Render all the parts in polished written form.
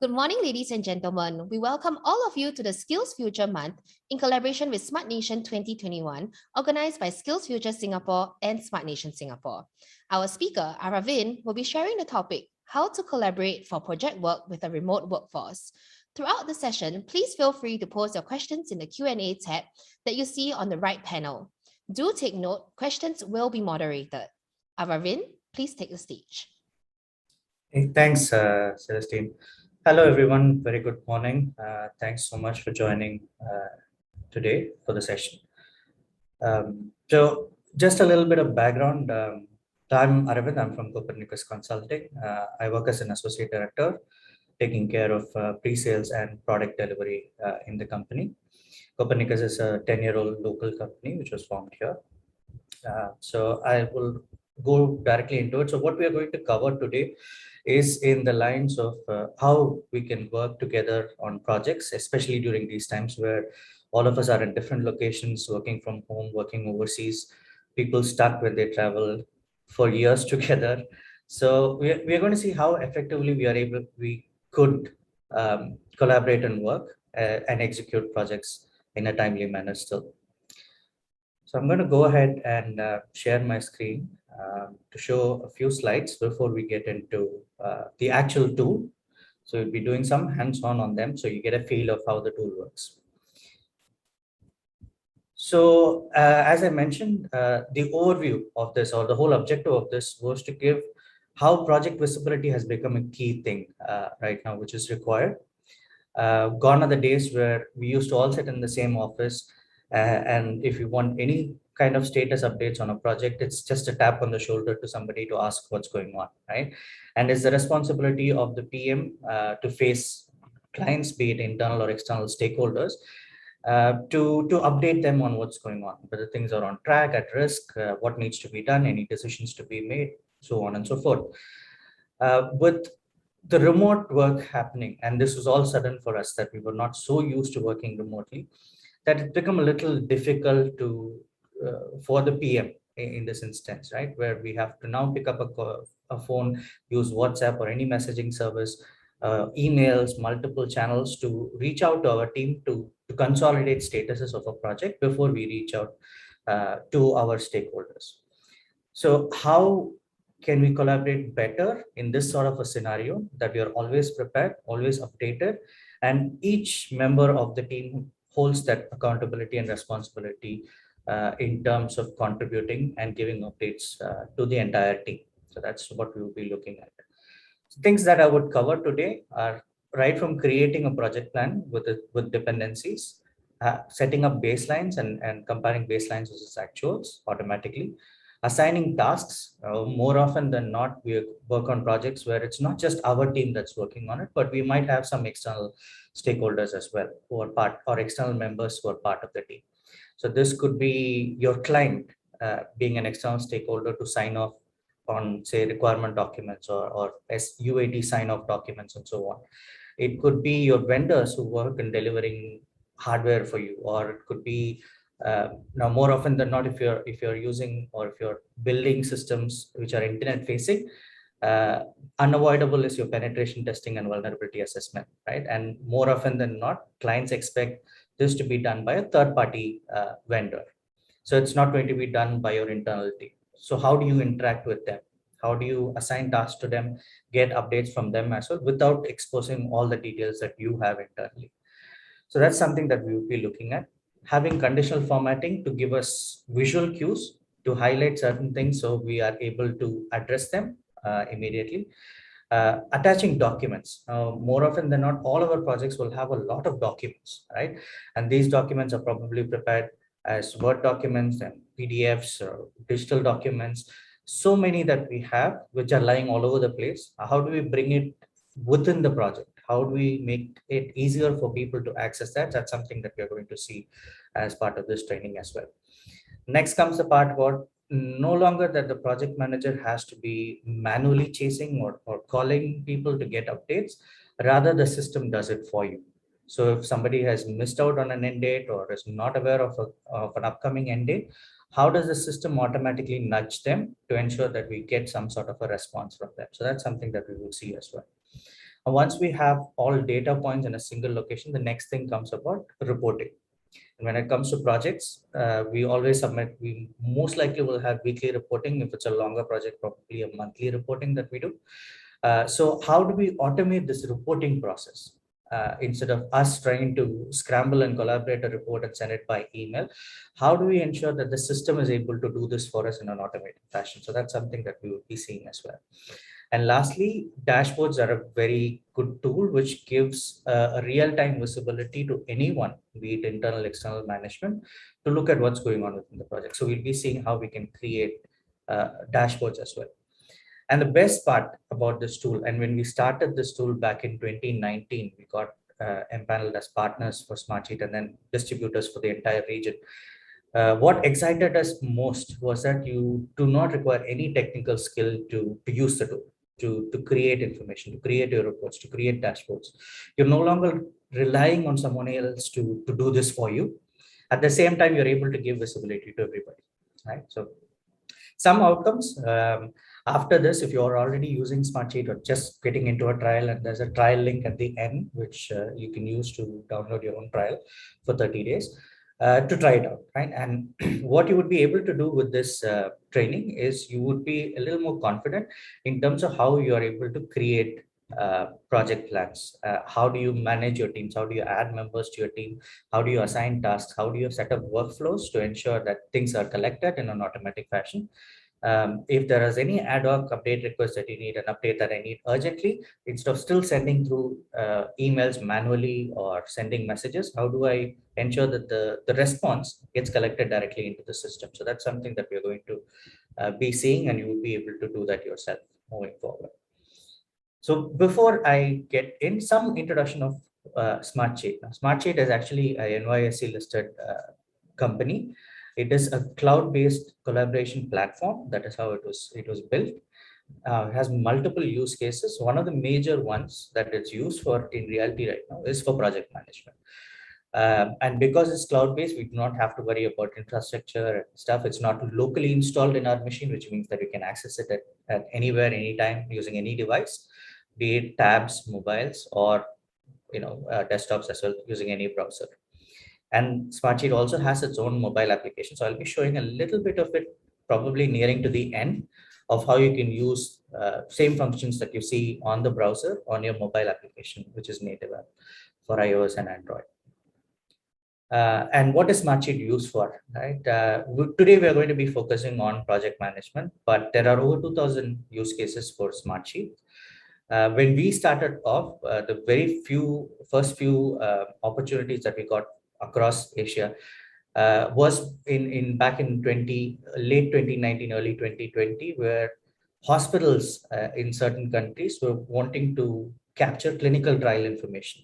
Good morning, ladies and gentlemen. We welcome all of you to the SkillsFuture Month in collaboration with Smart Nation 2021, organized by SkillsFuture Singapore and Smart Nation Singapore. Our speaker, Aravind, will be sharing the topic, how to collaborate for project work with a remote workforce. Throughout the session, please feel free to post your questions in the Q&A tab that you see on the right panel. Do take note, questions will be moderated. Aravind, please take the stage. Hey, thanks, Celestine. Hello, everyone. Very good morning. Thanks so much for joining today for the session. So just a little bit of background. I'm Aravind. I'm from Copernicus Consulting. I work as an associate director, taking care of pre-sales and product delivery in the company. Copernicus is a 10-year-old local company which was formed here. So I will go directly into it. So what we are going to cover today is in the lines of how we can work together on projects, especially during these times where all of us are in different locations, working from home, working overseas, people stuck when they travel for years together. So we are going to see how effectively we could collaborate and work and execute projects in a timely manner still. So I'm going to go ahead and share my screen to show a few slides before we get into the actual tool. So we'll be doing some hands-on on them so you get a feel of how the tool works. So as I mentioned, the overview of this, or the whole objective of this, was to give how project visibility has become a key thing right now, which is required. Gone are the days where we used to all sit in the same office, and if you want any kind of status updates on a project, it's just a tap on the shoulder to somebody to ask what's going on, right? And it's the responsibility of the PM to face clients, be it internal or external stakeholders, to update them on what's going on, whether things are on track, at risk, what needs to be done, any decisions to be made, so on and so forth. With the remote work happening, and this was all sudden for us, that we were not so used to working remotely, that it's become a little difficult to for the PM in this instance, right? Where we have to now pick up a phone, use WhatsApp or any messaging service, emails, multiple channels to reach out to our team to consolidate statuses of a project before we reach out to our stakeholders. So how can we collaborate better in this sort of a scenario, that we are always prepared, always updated, and each member of the team holds that accountability and responsibility in terms of contributing and giving updates to the entire team. So that's what we will be looking at. So things that I would cover today are right from creating a project plan with dependencies, setting up baselines and comparing baselines versus actuals automatically, assigning tasks. More often than not, we work on projects where it's not just our team that's working on it, but we might have some external stakeholders as well who are part, or external members who are part of the team. So this could be your client being an external stakeholder to sign off on, say, requirement documents or UAT sign-off documents and so on. It could be your vendors who work in delivering hardware for you, or it could be now more often than not, if you're using or if you're building systems which are internet facing, unavoidable is your penetration testing and vulnerability assessment, right? And more often than not, clients expect this to be done by a third-party vendor. So it's not going to be done by your internal team. So how do you interact with them? How do you assign tasks to them, get updates from them as well, without exposing all the details that you have internally? So that's something that we will be looking at. Having conditional formatting to give us visual cues to highlight certain things so we are able to address them immediately. Attaching documents. More often than not, all of our projects will have a lot of documents, right? And these documents are probably prepared as Word documents and PDFs or digital documents. So many that we have, which are lying all over the place. How do we bring it within the project? How do we make it easier for people to access that? That's something that we're going to see as part of this training as well. Next comes the part about no longer that the project manager has to be manually chasing or calling people to get updates. Rather, the system does it for you. So if somebody has missed out on an end date or is not aware of an upcoming end date, how does the system automatically nudge them to ensure that we get some sort of a response from them? So that's something that we will see as well. And once we have all data points in a single location, the next thing comes about reporting. And when it comes to projects, we always submit, we most likely will have weekly reporting. If it's a longer project, probably a monthly reporting that we do. So how do we automate this reporting process? Instead of us trying to scramble and collaborate a report and send it by email, how do we ensure that the system is able to do this for us in an automated fashion? So that's something that we will be seeing as well. And lastly, dashboards are a very good tool which gives a real-time visibility to anyone, be it internal, external management, to look at what's going on within the project. So we'll be seeing how we can create dashboards as well. And the best part about this tool, and when we started this tool back in 2019, we got empaneled as partners for Smartsheet and then distributors for the entire region. What excited us most was that you do not require any technical skill to use the tool, to create information, to create your reports, to create dashboards. You're no longer relying on someone else to do this for you. At the same time, you're able to give visibility to everybody, right? So some outcomes after this, if you're already using Smartsheet or just getting into a trial, and there's a trial link at the end, which you can use to download your own trial for 30 days to try it out, right? And what you would be able to do with this training is you would be a little more confident in terms of how you are able to create project plans. How do you manage your teams? How do you add members to your team? How do you assign tasks? How do you set up workflows to ensure that things are collected in an automatic fashion? If there is any ad hoc update request that you need, an update that I need urgently, instead of still sending through emails manually or sending messages, how do I ensure that the response gets collected directly into the system? So that's something that we're going to be seeing, and you will be able to do that yourself moving forward. So before I get in, some introduction of Smartsheet. Now, Smartsheet is actually a NYSE listed company. It is a cloud-based collaboration platform. That is how it was built. It has multiple use cases. One of the major ones that it's used for in reality right now is for project management. And because it's cloud-based, we do not have to worry about infrastructure and stuff. It's not locally installed in our machine, which means that we can access it at anywhere, anytime, using any device, be it tabs, mobiles, or desktops as well, using any browser. And Smartsheet also has its own mobile application. So I'll be showing a little bit of it, probably nearing to the end, of how you can use same functions that you see on the browser on your mobile application, which is native app for iOS and Android. And what is Smartsheet used for, right? Today, we are going to be focusing on project management, but there are over 2,000 use cases for Smartsheet. When we started off, the first few opportunities that we got across Asia was back in late 2019, early 2020, where hospitals in certain countries were wanting to capture clinical trial information.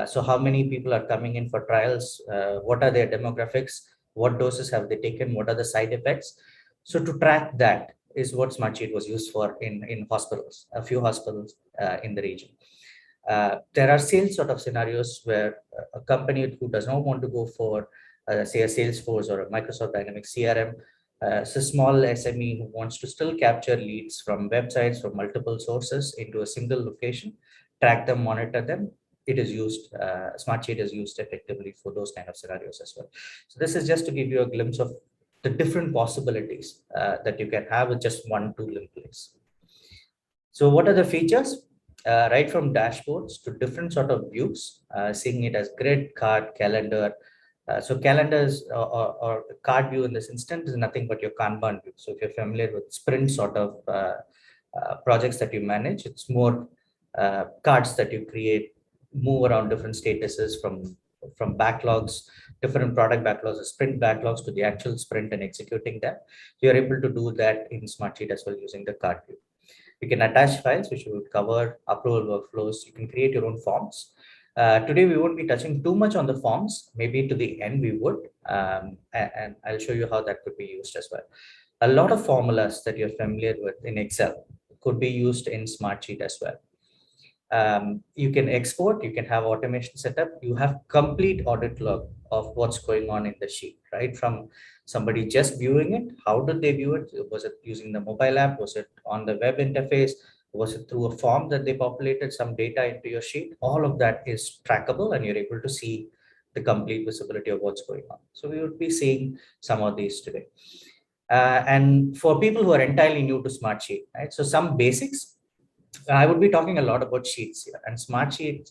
So how many people are coming in for trials? What are their demographics? What doses have they taken? What are the side effects? So to track that is what Smartsheet was used for in hospitals, a few hospitals in the region. There are sales sort of scenarios where a company who does not want to go for, say, a Salesforce or a Microsoft Dynamics CRM, it's a small SME who wants to still capture leads from websites from multiple sources into a single location, track them, monitor them. It is used, Smartsheet is used effectively for those kind of scenarios as well. So this is just to give you a glimpse of the different possibilities that you can have with just one tool in place. So what are the features? Right from dashboards to different sort of views, seeing it as grid, card, calendar. So calendars or card view in this instance is nothing but your Kanban view. So if you're familiar with sprint sort of projects that you manage, it's more cards that you create, move around different statuses from backlogs, different product backlogs, or sprint backlogs to the actual sprint and executing them. You're able to do that in Smartsheet as well using the card view. You can attach files, which will cover approval workflows. You can create your own forms. Today, we won't be touching too much on the forms. Maybe to the end we would, and I'll show you how that could be used as well. A lot of formulas that you're familiar with in Excel could be used in Smartsheet as well. You can export, you can have automation set up, you have complete audit log of what's going on in the sheet, right? From somebody just viewing it, how did they view it? Was it using the mobile app? Was it on the web interface? Was it through a form that they populated some data into your sheet? All of that is trackable and you're able to see the complete visibility of what's going on. So we would be seeing some of these today. And for people who are entirely new to Smartsheet, right? So some basics, I would be talking a lot about sheets here, and Smartsheet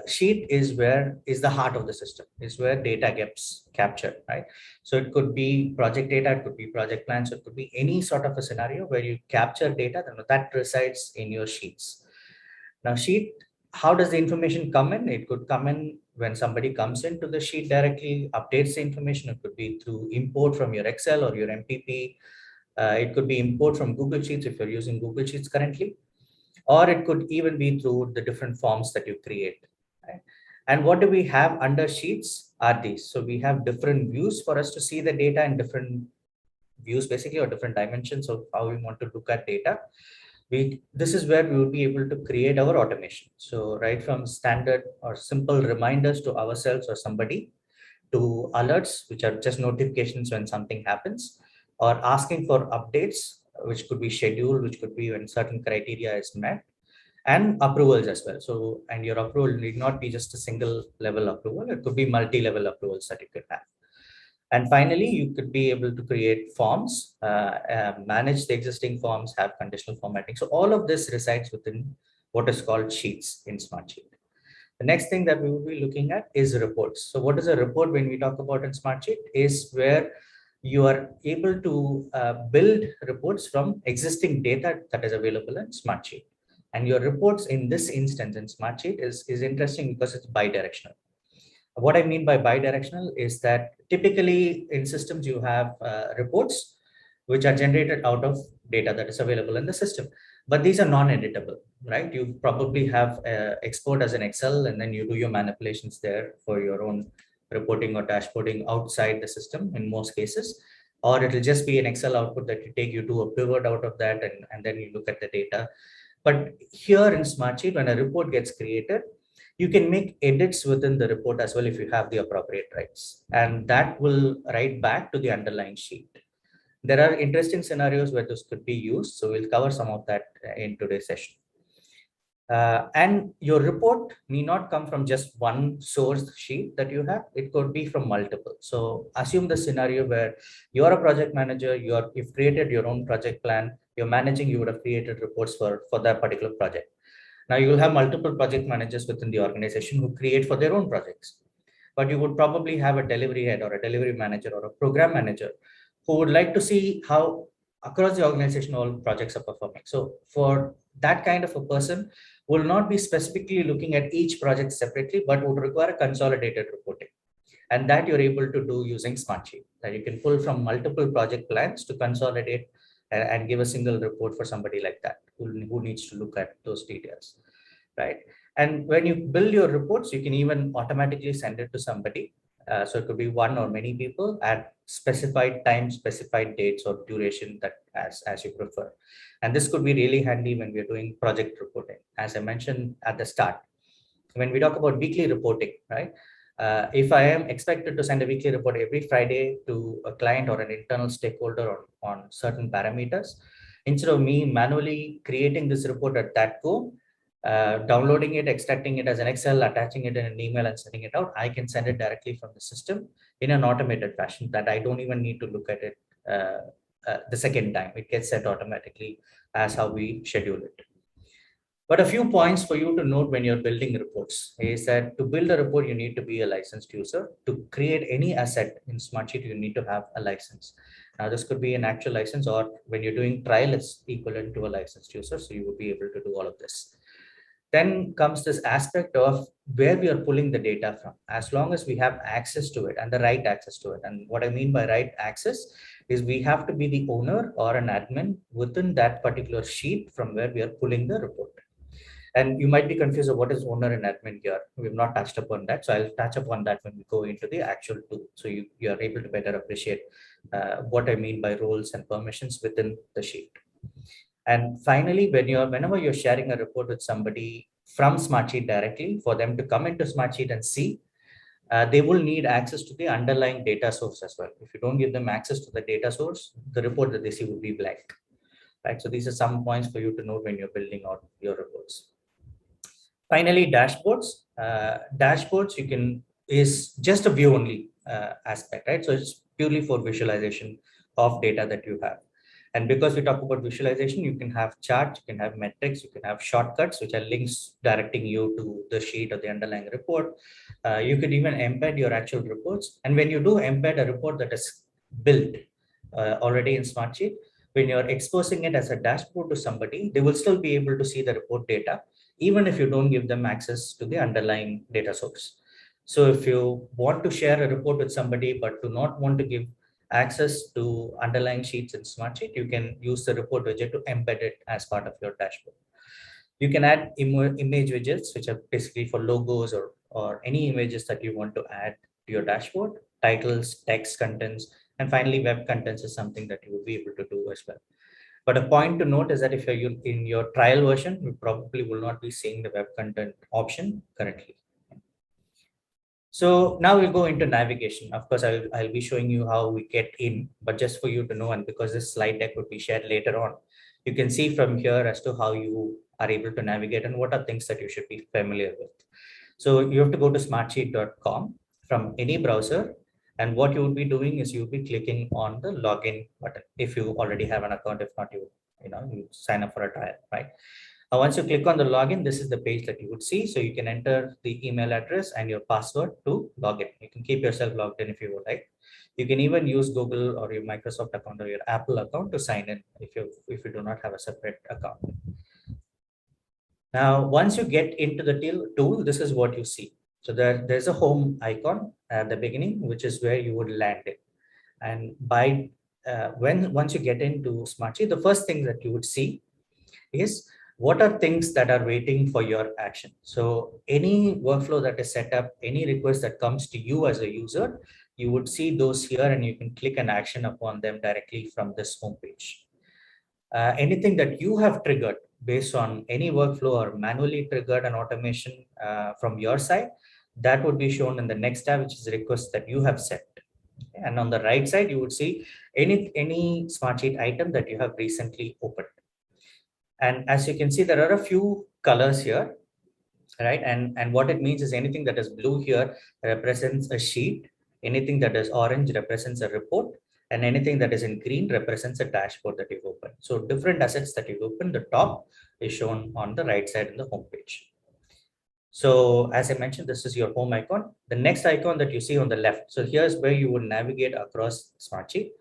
sheet is the heart of the system, is where data gets captured, right? So it could be project data, it could be project plans, it could be any sort of a scenario where you capture data that resides in your sheets. Now, sheet, how does the information come in? It could come in when somebody comes into the sheet directly, updates the information. It could be through import from your Excel or your MPP. It could be import from Google Sheets if you're using Google Sheets currently, or it could even be through the different forms that you create. Right? And what do we have under sheets are these. So we have different views for us to see the data in different views, basically, or different dimensions of how we want to look at data. This is where we will be able to create our automation. So right from standard or simple reminders to ourselves or somebody, to alerts, which are just notifications when something happens, or asking for updates, which could be scheduled, which could be when certain criteria is met, and approvals as well. So, and your approval need not be just a single level approval, it could be multi-level approvals that you could have. And finally, you could be able to create forms, manage the existing forms, have conditional formatting. So all of this resides within what is called sheets in Smartsheet. The next thing that we will be looking at is reports. So what is a report when we talk about in Smartsheet is where you are able to build reports from existing data that is available in Smartsheet. And your reports in this instance in Smartsheet is interesting because it's bidirectional. What I mean by bidirectional is that typically in systems you have reports which are generated out of data that is available in the system, but these are non-editable, right? You probably have export as an Excel and then you do your manipulations there for your own reporting or dashboarding outside the system in most cases, or it'll just be an Excel output that you take, you do a pivot out of that, and then you look at the data. But here in Smartsheet, when a report gets created, you can make edits within the report as well if you have the appropriate rights, and that will write back to the underlying sheet. There are interesting scenarios where this could be used, so we'll cover some of that in today's session. And your report need not come from just one source sheet that you have. It could be from multiple. So assume the scenario where you're a project manager, you've created your own project plan, you're managing, you would have created reports for that particular project. Now you will have multiple project managers within the organization who create for their own projects. But you would probably have a delivery head or a delivery manager or a program manager who would like to see how across the organization all projects are performing. So for that kind of a person, will not be specifically looking at each project separately, but would require a consolidated reporting. And that you're able to do using Smartsheet, that you can pull from multiple project plans to consolidate and give a single report for somebody like that who needs to look at those details, right? And when you build your reports, you can even automatically send it to somebody. So it could be one or many people at specified times, specified dates or duration that as you prefer. And this could be really handy when we're doing project reporting. As I mentioned at the start, when we talk about weekly reporting, right? If I am expected to send a weekly report every Friday to a client or an internal stakeholder on certain parameters, instead of me manually creating this report at that go, downloading it, extracting it as an Excel, attaching it in an email and sending it out, I can send it directly from the system in an automated fashion that I don't even need to look at it the second time. It gets set automatically as how we schedule it. But a few points for you to note when you're building reports is that to build a report, you need to be a licensed user. To create any asset in Smartsheet, you need to have a license. Now, this could be an actual license, or when you're doing trial, it's equivalent to a licensed user. So you would be able to do all of this. Then comes this aspect of where we are pulling the data from. As long as we have access to it and the right access to it. And what I mean by right access is we have to be the owner or an admin within that particular sheet from where we are pulling the report. And you might be confused of what is owner and admin here. We've not touched upon that. So I'll touch upon that when we go into the actual tool. So you are able to better appreciate what I mean by roles and permissions within the sheet. And finally, whenever you're sharing a report with somebody from Smartsheet directly, for them to come into Smartsheet and see, they will need access to the underlying data source as well. If you don't give them access to the data source, the report that they see will be blank. right? So these are some points for you to note when you're building out your reports. Finally, dashboards. Dashboards you can is just a view only aspect, right? So it's purely for visualization of data that you have. And because we talk about visualization, you can have charts, you can have metrics, you can have shortcuts, which are links directing you to the sheet or the underlying report. You could even embed your actual reports. And when you do embed a report that is built already in Smartsheet, when you're exposing it as a dashboard to somebody, they will still be able to see the report data, even if you don't give them access to the underlying data source. So if you want to share a report with somebody, but do not want to give access to underlying sheets in Smartsheet, you can use the report widget to embed it as part of your dashboard. You can add image widgets, which are basically for logos or any images that you want to add to your dashboard, titles, text contents, and finally web contents is something that you will be able to do as well. But a point to note is that if you're in your trial version, you probably will not be seeing the web content option currently. So now we'll go into navigation. Of course, I'll be showing you how we get in, but just for you to know, and because this slide deck would be shared later on, you can see from here as to how you are able to navigate and what are things that you should be familiar with. So you have to go to smartsheet.com from any browser. And what you will be doing is you'll be clicking on the login button. If you already have an account, if not, you sign up for a trial, right? Once you click on the login, this is the page that you would see. So you can enter the email address and your password to log in. You can keep yourself logged in if you would like. You can even use Google or your Microsoft account or your Apple account to sign in if you do not have a separate account. Now, once you get into the tool, this is what you see. So there's a home icon at the beginning, which is where you would land it. And once you get into Smartsheet, the first thing that you would see is what are things that are waiting for your action. So any workflow that is set up, any request that comes to you as a user, you would see those here and you can click an action upon them directly from this homepage. Anything that you have triggered based on any workflow or manually triggered an automation from your side, that would be shown in the next tab, which is request that you have set. And on the right side, you would see any Smartsheet item that you have recently opened. And as you can see, there are a few colors here, right? And what it means is anything that is blue here represents a sheet, anything that is orange represents a report, and anything that is in green represents a dashboard that you've opened. So different assets that you've opened, the top is shown on the right side in the home page. So as I mentioned, this is your home icon. The next icon that you see on the left. So here's where you will navigate across Smartsheet.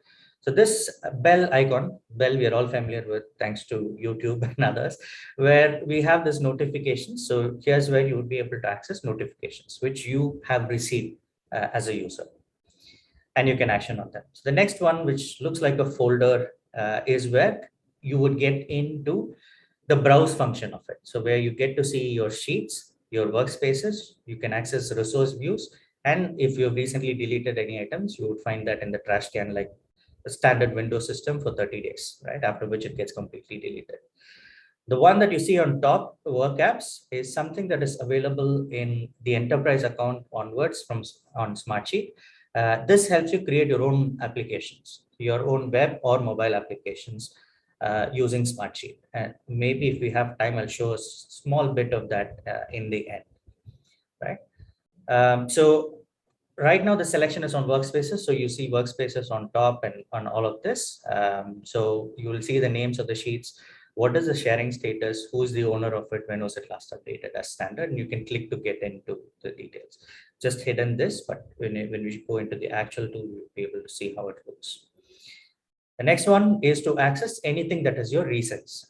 So this bell icon, bell we are all familiar with thanks to YouTube and others, where we have this notifications. So here's where you would be able to access notifications, which you have received as a user. And you can action on them. So the next one, which looks like a folder, is where you would get into the browse function of it. So where you get to see your sheets, your workspaces, you can access resource views. And if you've recently deleted any items, you would find that in the trash can, like a standard Windows system for 30 days, right? After which it gets completely deleted. The one that you see on top, work apps, is something that is available in the enterprise account onwards on Smartsheet. This helps you create your own applications, your own web or mobile applications using Smartsheet. And maybe if we have time, I'll show a small bit of that in the end, right? So right now the selection is on workspaces. So you see workspaces on top and on all of this. So you will see the names of the sheets. What is the sharing status? Who's the owner of it? When was it last updated as standard? And you can click to get into the details. Just hidden this, but when we go into the actual tool, you'll be able to see how it looks. The next one is to access anything that is your recents.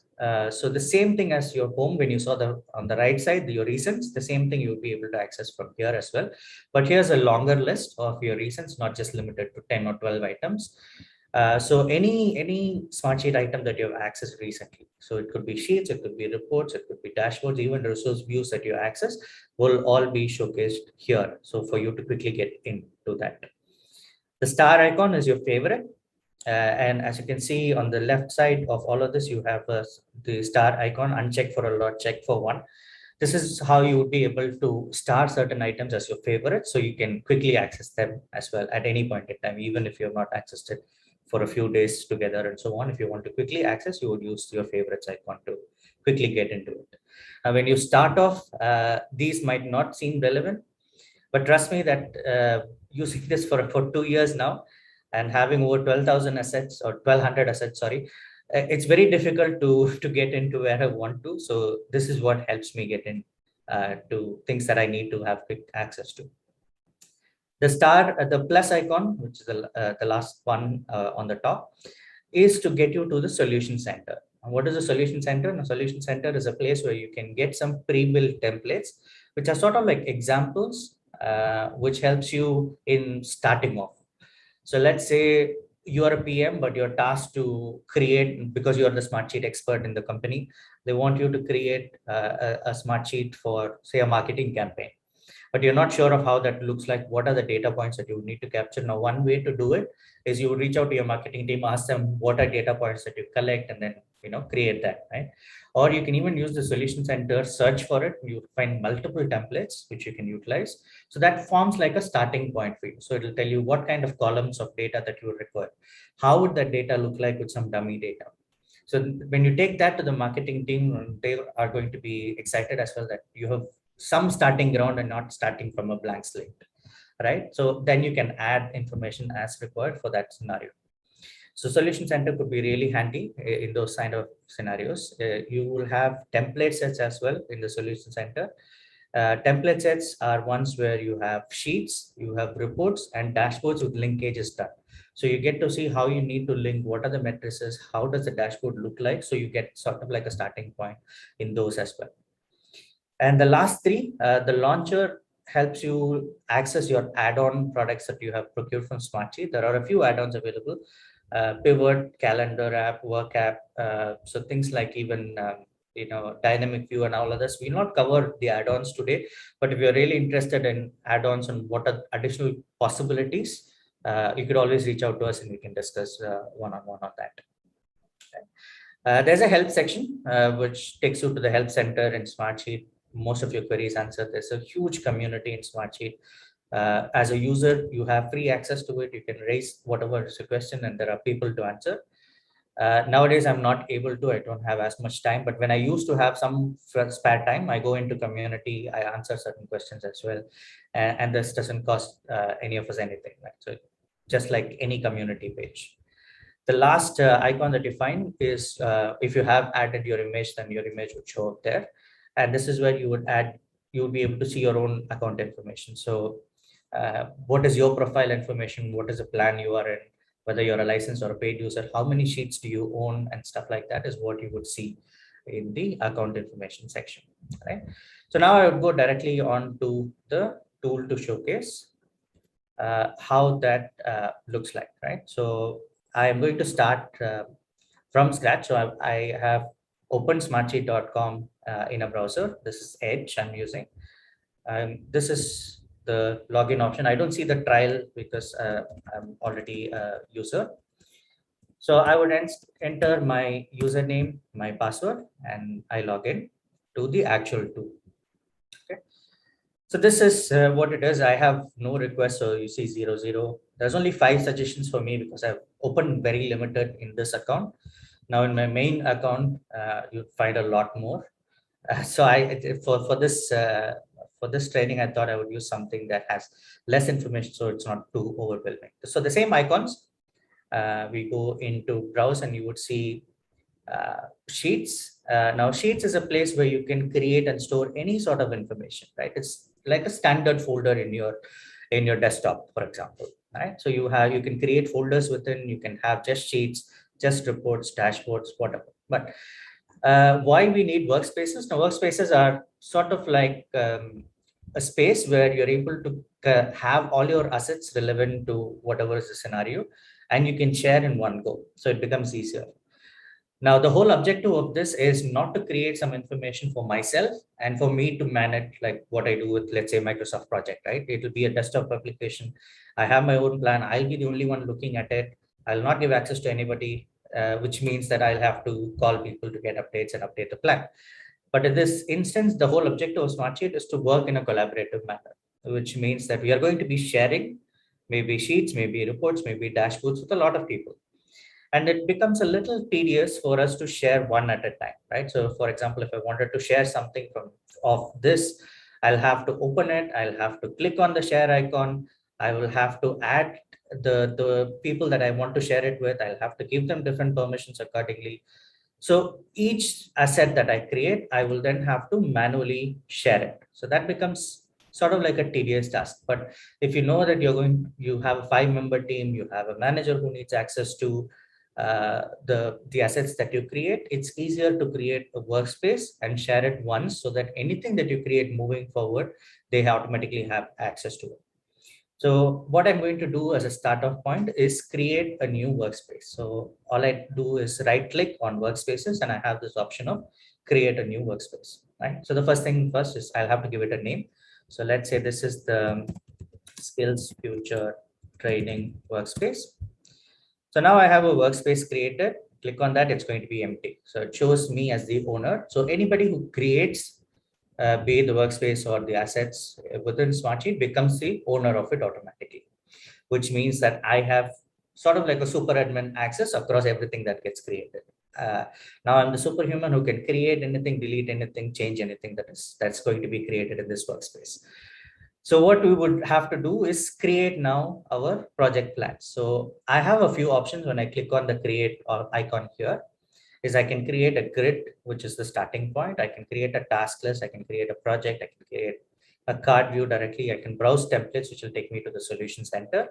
So the same thing as your home, when you saw on the right side, your recents, the same thing you'll be able to access from here as well. But here's a longer list of your recents, not just limited to 10 or 12 items. So any Smartsheet item that you have accessed recently. So it could be sheets, it could be reports, it could be dashboards, even resource views that you access will all be showcased here. So for you to quickly get into that. The star icon is your favorite. And as you can see on the left side of all of this, you have the star icon, uncheck for a lot, check for one. This is how you would be able to star certain items as your favorite, so you can quickly access them as well at any point in time, even if you have not accessed it for a few days together and so on. If you want to quickly access, you would use your favorites icon to quickly get into it. When you start off, these might not seem relevant, but trust me that using this for 2 years now and having over 12,000 assets or 1,200 assets, sorry, it's very difficult to get into where I want to. So this is what helps me get in to things that I need to have quick access to. The plus icon, which is the last one on the top, is to get you to the solution center. And what is a solution center? A solution center is a place where you can get some pre-built templates, which are sort of like examples, which helps you in starting off. So let's say you are a PM, but you're tasked to create, because you're the Smartsheet expert in the company, they want you to create a Smartsheet for, say, a marketing campaign, but you're not sure of how that looks like. What are the data points that you need to capture? Now, one way to do it is you reach out to your marketing team, ask them what are data points that you collect, and then create that, right? Or you can even use the solution center, search for it. You find multiple templates which you can utilize. So that forms like a starting point for you. So it will tell you what kind of columns of data that you require. How would that data look like with some dummy data? So when you take that to the marketing team, they are going to be excited as well that you have some starting ground and not starting from a blank slate, right? So then you can add information as required for that scenario. So solution center could be really handy in those kind of scenarios. You will have template sets as well in the solution center. Template sets are ones where you have sheets, you have reports and dashboards with linkages done. So you get to see how you need to link, what are the matrices, how does the dashboard look like? So you get sort of like a starting point in those as well. And the last three, the launcher helps you access your add-on products that you have procured from Smartsheet. There are a few add-ons available, Pivot, Calendar app, Work app. So things like even, Dynamic View and all others. We'll not cover the add-ons today, but if you're really interested in add-ons and what are additional possibilities, you could always reach out to us and we can discuss one-on-one on that. There's a help section, which takes you to the help center in Smartsheet. Most of your queries answered. There's a huge community in Smartsheet. As a user, you have free access to it. You can raise whatever is a question and there are people to answer. Nowadays, I'm not able to, I don't have as much time, but when I used to have some spare time, I go into community, I answer certain questions as well. And this doesn't cost any of us anything, right? So just like any community page. The last icon that you find is if you have added your image, then your image would show up there. And this is where you would be able to see your own account information. So what is your profile information? What is the plan you are in? Whether you're a licensed or a paid user, how many sheets do you own and stuff like that is what you would see in the account information section, right? So now I would go directly on to the tool to showcase how that looks like, right? So I am going to start from scratch. So I have opened smartsheet.com in a browser. This is Edge I'm using. This is the login option. I don't see the trial because I'm already a user. So I would enter my username, my password, and I log in to the actual tool. Okay. So this is what it is. I have no requests, so you see 00. There's only 5 suggestions for me because I've opened very limited in this account. Now in my main account, you'd find a lot more. So for this training, I thought I would use something that has less information, so it's not too overwhelming. So the same icons, we go into browse, and you would see Sheets. Now Sheets is a place where you can create and store any sort of information, right? It's like a standard folder in your desktop, for example, right? So you can create folders within. You can have just sheets, just reports, dashboards, whatever. But why we need workspaces? Now workspaces are sort of like a space where you're able to have all your assets relevant to whatever is the scenario, and you can share in one go. So it becomes easier. Now, the whole objective of this is not to create some information for myself and for me to manage like what I do with, let's say, Microsoft project, right? It will be a desktop application. I have my own plan. I'll be the only one looking at it. I'll not give access to anybody, which means that I'll have to call people to get updates and update the plan. But in this instance, the whole objective of Smartsheet is to work in a collaborative manner, which means that we are going to be sharing maybe sheets, maybe reports, maybe dashboards with a lot of people. And it becomes a little tedious for us to share one at a time, right? So for example, if I wanted to share something from of this, I'll have to open it, I'll have to click on the share icon, I will have to add the people that I want to share it with, I'll have to give them different permissions accordingly. So each asset that I create, I will then have to manually share it. So that becomes sort of like a tedious task. But if you know that you have a 5-member team, you have a manager who needs access to the assets that you create, it's easier to create a workspace and share it once so that anything that you create moving forward, they automatically have access to it. So what I'm going to do as a start off point is create a new workspace. So all I do is right click on workspaces and I have this option of create a new workspace, right? So the first thing first is I'll have to give it a name. So let's say this is the Skills Future Training Workspace. So now I have a workspace created. Click on that, it's going to be empty. So it shows me as the owner. So anybody who creates, be it the workspace or the assets within Smartsheet, becomes the owner of it automatically, which means that I have sort of like a super admin access across everything that gets created. Now I'm the superhuman who can create anything, delete anything, change anything that's going to be created in this workspace. So what we would have to do is create now our project plan. So I have a few options when I click on the create or icon here. Is I can create a grid, which is the starting point. I can create a task list. I can create a project. I can create a card view directly. I can browse templates, which will take me to the solution center.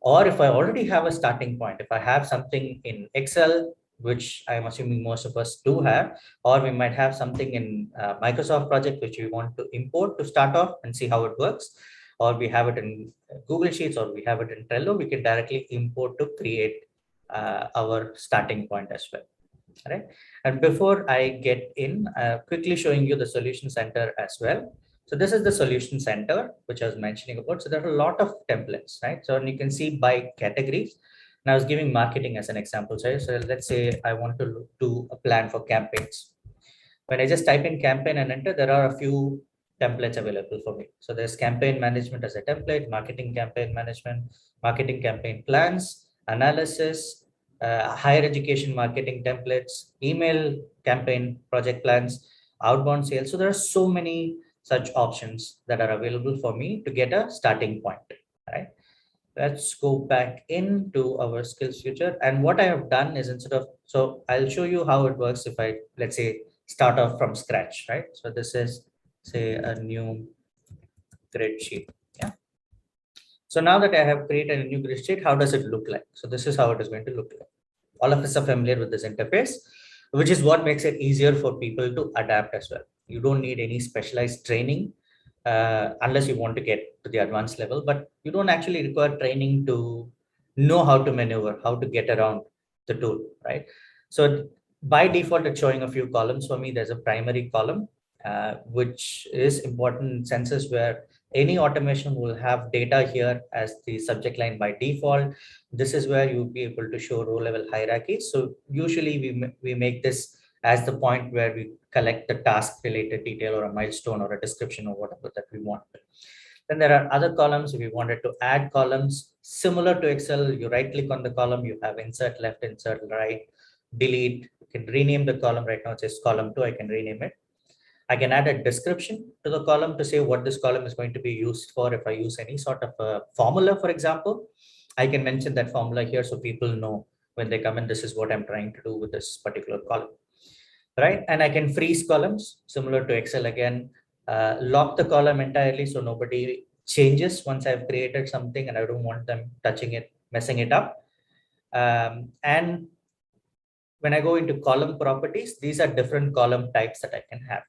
Or if I already have a starting point, if I have something in Excel, which I'm assuming most of us do have, or we might have something in Microsoft project, which we want to import to start off and see how it works, or we have it in Google Sheets, or we have it in Trello, we can directly import to create our starting point as well. Right. And before I get in, quickly showing you the solution center as well. So this is the solution center, which I was mentioning about. So there are a lot of templates, right? So you can see by categories. And I was giving marketing as an example. So let's say I want to do a plan for campaigns. When I just type in campaign and enter, there are a few templates available for me. So there's campaign management as a template, marketing campaign management, marketing campaign plans, analysis, higher education marketing templates, email campaign project plans, outbound sales. So there are so many such options that are available for me to get a starting point, right? Let's go back into our skills future. And what I have done is instead of, so I'll show you how it works if I, let's say, start off from scratch, right? So this is, say, a new grid sheet. Yeah. So now that I have created a new grid sheet, how does it look like? So this is how it is going to look like. All of us are familiar with this interface, which is what makes it easier for people to adapt as well. You don't need any specialized training unless you want to get to the advanced level, but you don't actually require training to know how to maneuver, how to get around the tool, right? So by default, it's showing a few columns for me. There's a primary column, which is important in senses where any automation will have data here as the subject line by default. This is where you'll be able to show row level hierarchy. So usually we make this as the point where we collect the task related detail or a milestone or a description or whatever that we want. Then there are other columns. If you wanted to add columns similar to Excel, you right click on the column, you have insert left, insert right, delete. You can rename the column. Right now it says column 2, I can rename it. I can add a description to the column to say what this column is going to be used for. If I use any sort of a formula, for example, I can mention that formula here so people know when they come in, this is what I'm trying to do with this particular column, right? And I can freeze columns similar to Excel again, lock the column entirely so nobody changes once I've created something and I don't want them touching it, messing it up. And when I go into column properties, these are different column types that I can have.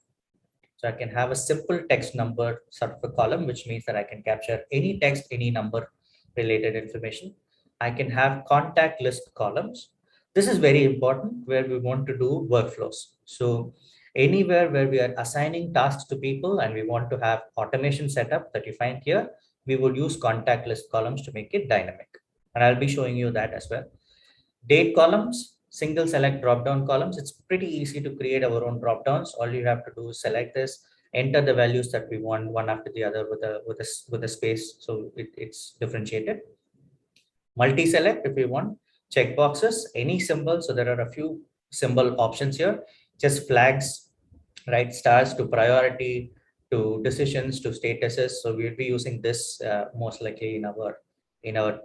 So I can have a simple text number sort of a column, which means that I can capture any text, any number related information. I can have contact list columns. This is very important where we want to do workflows. So anywhere where we are assigning tasks to people and we want to have automation setup that you find here, we would use contact list columns to make it dynamic. And I'll be showing you that as well. Date columns, single select drop down columns. It's pretty easy to create our own drop downs. All you have to do is select this, enter the values that we want one after the other with a space. So it's differentiated. Multi select if we want, checkboxes, any symbol. So there are a few symbol options here, just flags, right? Stars to priority, to decisions, to statuses. So we'll be using this most likely in our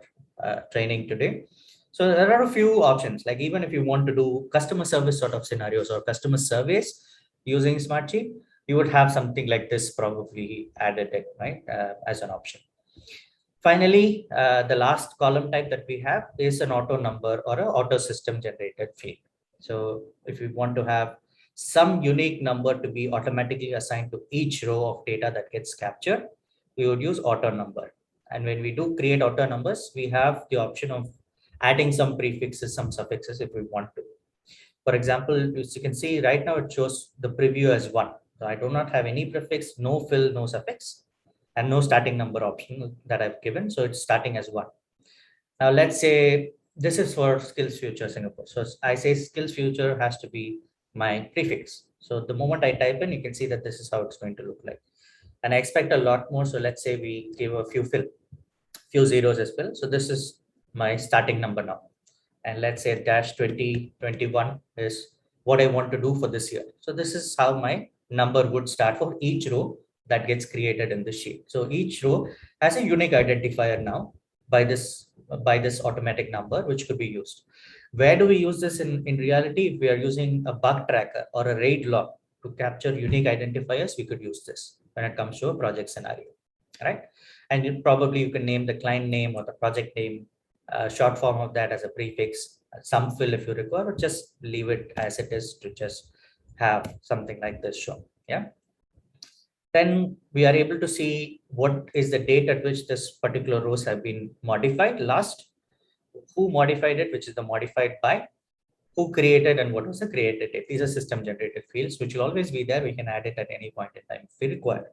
training today. So there are a few options, like even if you want to do customer service sort of scenarios or customer surveys using Smartsheet, you would have something like this probably added in, right, as an option. Finally, the last column type that we have is an auto number or an auto system generated field. So if we want to have some unique number to be automatically assigned to each row of data that gets captured, we would use auto number. And when we do create auto numbers, we have the option of adding some prefixes, some suffixes if we want to. For example, as you can see right now, it shows the preview as 1. So I do not have any prefix, no fill, no suffix, and no starting number option that I've given. So it's starting as 1. Now let's say this is for SkillsFuture Singapore. So I say SkillsFuture has to be my prefix. So the moment I type in, you can see that this is how it's going to look like. And I expect a lot more. So let's say we give a few zeros as well. So this is my starting number now. And let's say dash 2021 is what I want to do for this year. So this is how my number would start for each row that gets created in the sheet. So each row has a unique identifier now by this automatic number, which could be used. Where do we use this in reality? If we are using a bug tracker or a RAID log to capture unique identifiers, we could use this when it comes to a project scenario, right? And probably you can name the client name or the project name, short form of that as a prefix, some fill if you require, or just leave it as it is to just have something like this shown. Yeah. Then we are able to see what is the date at which this particular rows have been modified last, who modified it, which is the modified by, who created, and what was the created date. These are system generated fields, which will always be there. We can add it at any point in time if we require.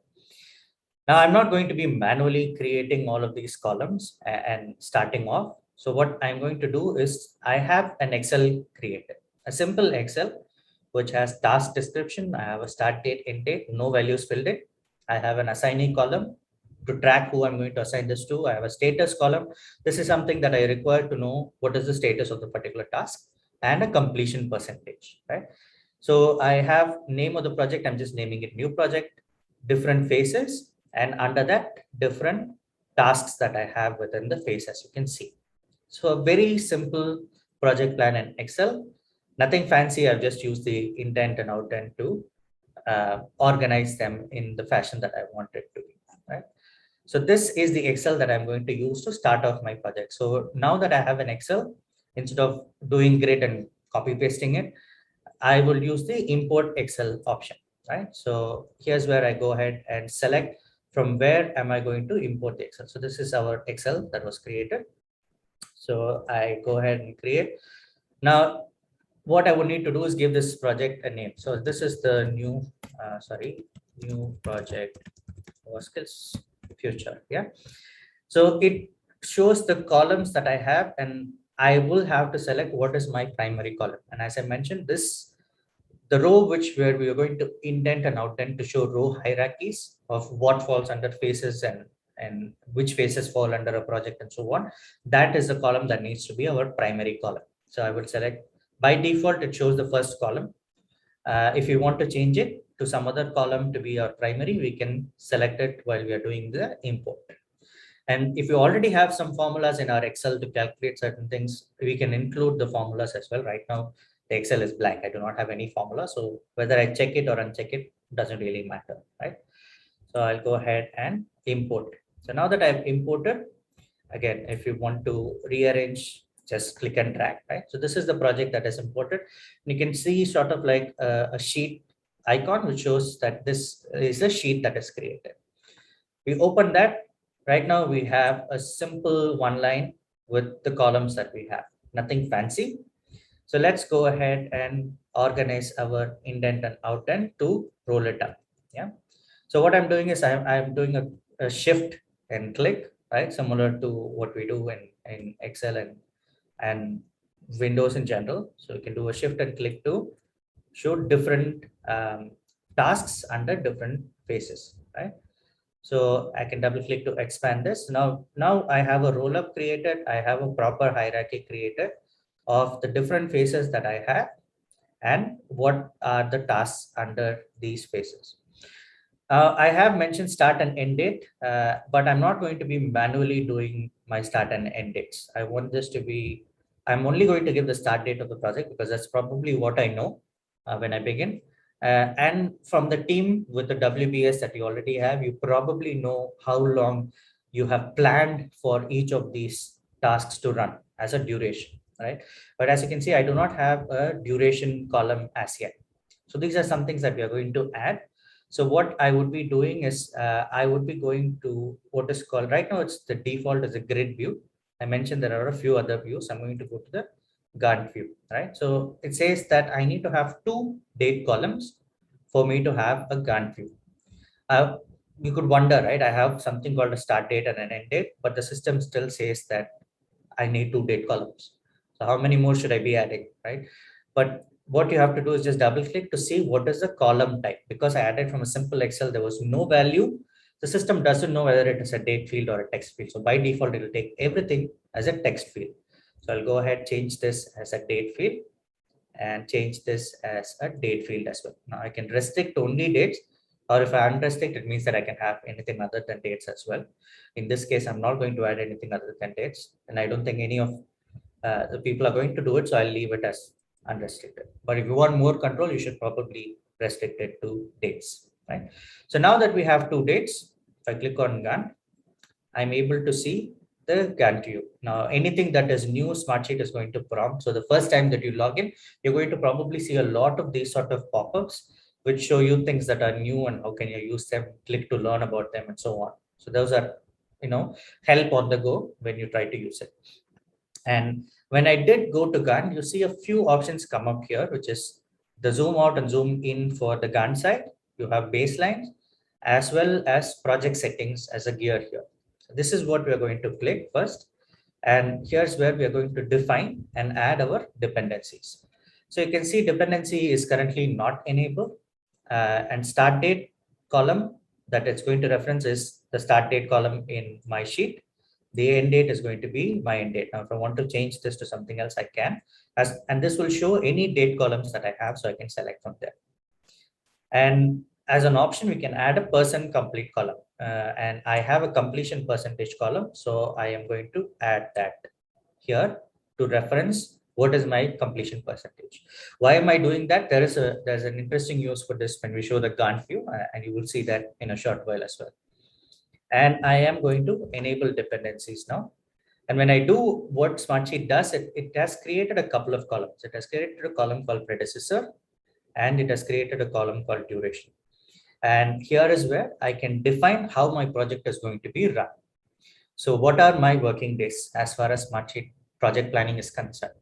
Now, I'm not going to be manually creating all of these columns and starting off. So what I'm going to do is I have an Excel created, a simple Excel, which has task description. I have a start date, end date, no values filled in. I have an assignee column to track who I'm going to assign this to. I have a status column. This is something that I require to know what is the status of the particular task, and a completion percentage, right? So I have name of the project. I'm just naming it new project, different phases, and under that different tasks that I have within the phase, as you can see. So a very simple project plan in Excel, nothing fancy. I've just used the intent and outent to organize them in the fashion that I want it to be, right? So this is the Excel that I'm going to use to start off my project. So now that I have an Excel, instead of doing grid and copy pasting it, I will use the import Excel option, right? So here's where I go ahead and select from where am I going to import the Excel. So this is our Excel that was created. So I go ahead and create. Now, what I would need to do is give this project a name. So this is the new project for SkillsFuture. Yeah. So it shows the columns that I have, and I will have to select what is my primary column. And as I mentioned, the row where we are going to indent and outdent to show row hierarchies of what falls under phases and which phases fall under a project and so on. That is the column that needs to be our primary column. So I would select, by default, it shows the first column. If you want to change it to some other column to be our primary, we can select it while we are doing the import. And if you already have some formulas in our Excel to calculate certain things, we can include the formulas as well. Right now, the Excel is blank. I do not have any formula. So whether I check it or uncheck it doesn't really matter, right? So I'll go ahead and import. So now that I've imported, again, if you want to rearrange, just click and drag, right? So this is the project that is imported. And you can see sort of like a sheet icon, which shows that this is a sheet that is created. We open that. Right now we have a simple one line with the columns that we have, nothing fancy. So let's go ahead and organize our indent and outdent to roll it up. Yeah. So what I'm doing is I'm doing a shift and click, right? Similar to what we do in Excel and Windows in general. So you can do a shift and click to show different tasks under different phases, right? So I can double click to expand this. Now I have a roll up created. I have a proper hierarchy created. of the different phases that I have and what are the tasks under these phases. I have mentioned start and end date, but I'm not going to be manually doing my start and end dates. I want this to be, I'm only going to give the start date of the project because that's probably what I know when I begin. And from the team with the WBS that you already have, you probably know how long you have planned for each of these tasks to run as a duration, right? But as you can see, I do not have a duration column as yet. So these are some things that we are going to add. So what I would be doing is I would be going to what is called right now, it's the default is a grid view. I mentioned there are a few other views. I'm going to go to the Gantt view, right? So it says that I need to have two date columns for me to have a Gantt view. Uh, you could wonder, right? I have something called a start date and an end date, but the system still says that I need two date columns. So how many more should I be adding, right? But what you have to do is just double click to see what is the column type. Because I added from a simple Excel, there was no value. The system doesn't know whether it is a date field or a text field. So by default, it will take everything as a text field. So I'll go ahead, change this as a date field and change this as a date field as well. Now I can restrict only dates, or if I unrestrict, it means that I can have anything other than dates as well. In this case, I'm not going to add anything other than dates, and I don't think any of the people are going to do it, so I'll leave it as unrestricted. But if you want more control, you should probably restrict it to dates, right? So now that we have two dates, if I click on Gantt, I'm able to see the Gantt view. Now, anything that is new, Smartsheet is going to prompt. So the first time that you log in, you're going to probably see a lot of these sort of pop-ups, which show you things that are new and how can you use them, click to learn about them and so on. So those are, help on the go when you try to use it. And when I did go to Gantt, you see a few options come up here, which is the zoom out and zoom in for the Gantt side. You have baselines as well as project settings as a gear here. So this is what we are going to click first. And here's where we are going to define and add our dependencies. So you can see dependency is currently not enabled, and start date column that it's going to reference is the start date column in my sheet. The end date is going to be my end date. Now, if I want to change this to something else, I can. And this will show any date columns that I have, so I can select from there. And as an option, we can add a person complete column. And I have a completion percentage column, so I am going to add that here to reference what is my completion percentage. Why am I doing that? There's an interesting use for this when we show the Gantt view, and you will see that in a short while as well. And I am going to enable dependencies now. And when I do what Smartsheet does, it has created a couple of columns. It has created a column called predecessor, and it has created a column called duration. And here is where I can define how my project is going to be run. So what are my working days as far as Smartsheet project planning is concerned?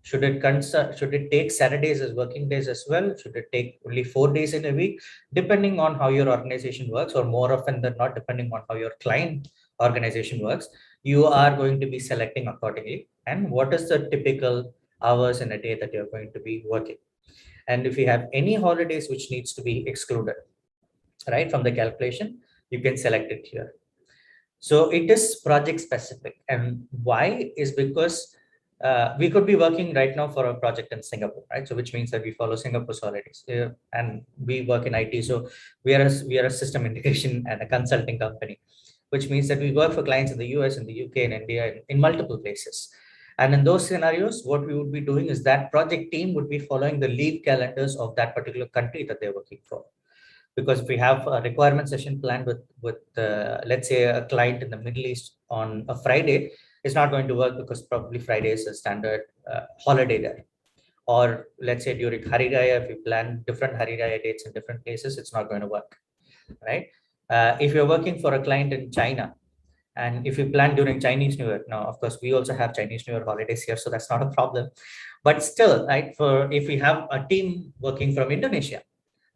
Should it take Saturdays as working days as well? Should it take only 4 days in a week? Depending on how your organization works, or more often than not, depending on how your client organization works, you are going to be selecting accordingly. And what is the typical hours in a day that you're going to be working? And if you have any holidays which needs to be excluded, right, from the calculation, you can select it here. So it is project specific. And why is because we could be working right now for a project in Singapore, right? So which means that we follow Singapore's holidays, and we work in IT. So we are a system integration and a consulting company, which means that we work for clients in the US, in the UK, and India, in multiple places. And in those scenarios, what we would be doing is that project team would be following the leave calendars of that particular country that they're working for. Because if we have a requirement session planned with let's say a client in the Middle East on a Friday, it's not going to work because probably Friday is a standard holiday there. Or let's say during Hari Raya, if you plan different Hari Raya dates in different places, it's not going to work, right? If you're working for a client in China, and if you plan during Chinese New Year, now of course we also have Chinese New Year holidays here, so that's not a problem. But still, right, for if we have a team working from Indonesia,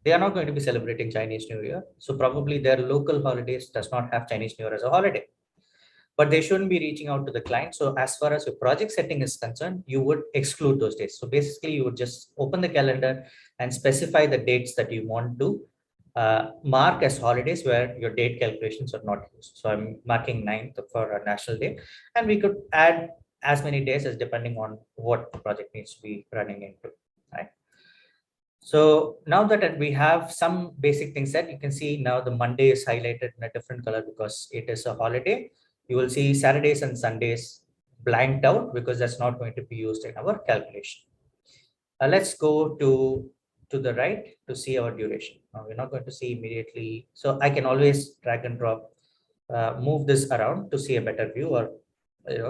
they are not going to be celebrating Chinese New Year. So probably their local holidays does not have Chinese New Year as a holiday. But they shouldn't be reaching out to the client. So as far as your project setting is concerned, you would exclude those dates. So basically, you would just open the calendar and specify the dates that you want to mark as holidays where your date calculations are not used. So I'm marking 9th for a national day. And we could add as many days as depending on what the project needs to be running into, right? So now that we have some basic things set, you can see now the Monday is highlighted in a different color because it is a holiday. You will see Saturdays and Sundays blanked out because that's not going to be used in our calculation. Let's go to the right to see our duration. Now we're not going to see immediately. So I can always drag and drop, move this around to see a better view, or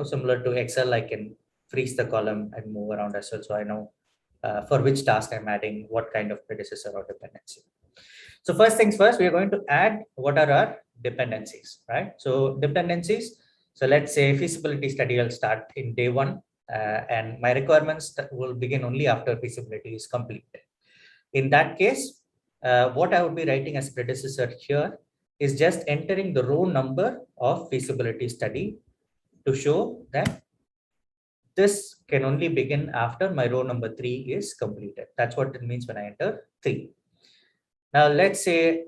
similar to Excel, I can freeze the column and move around as well. So I know for which task I'm adding what kind of predecessor or dependency. So first things first, we are going to add what are our dependencies, right? So dependencies. So let's say feasibility study will start in day one, and my requirements will begin only after feasibility is complete. In that case, what I would be writing as predecessor here is just entering the row number of feasibility study to show that this can only begin after my row number 3 is completed. That's what it means when I enter 3. Now, let's say,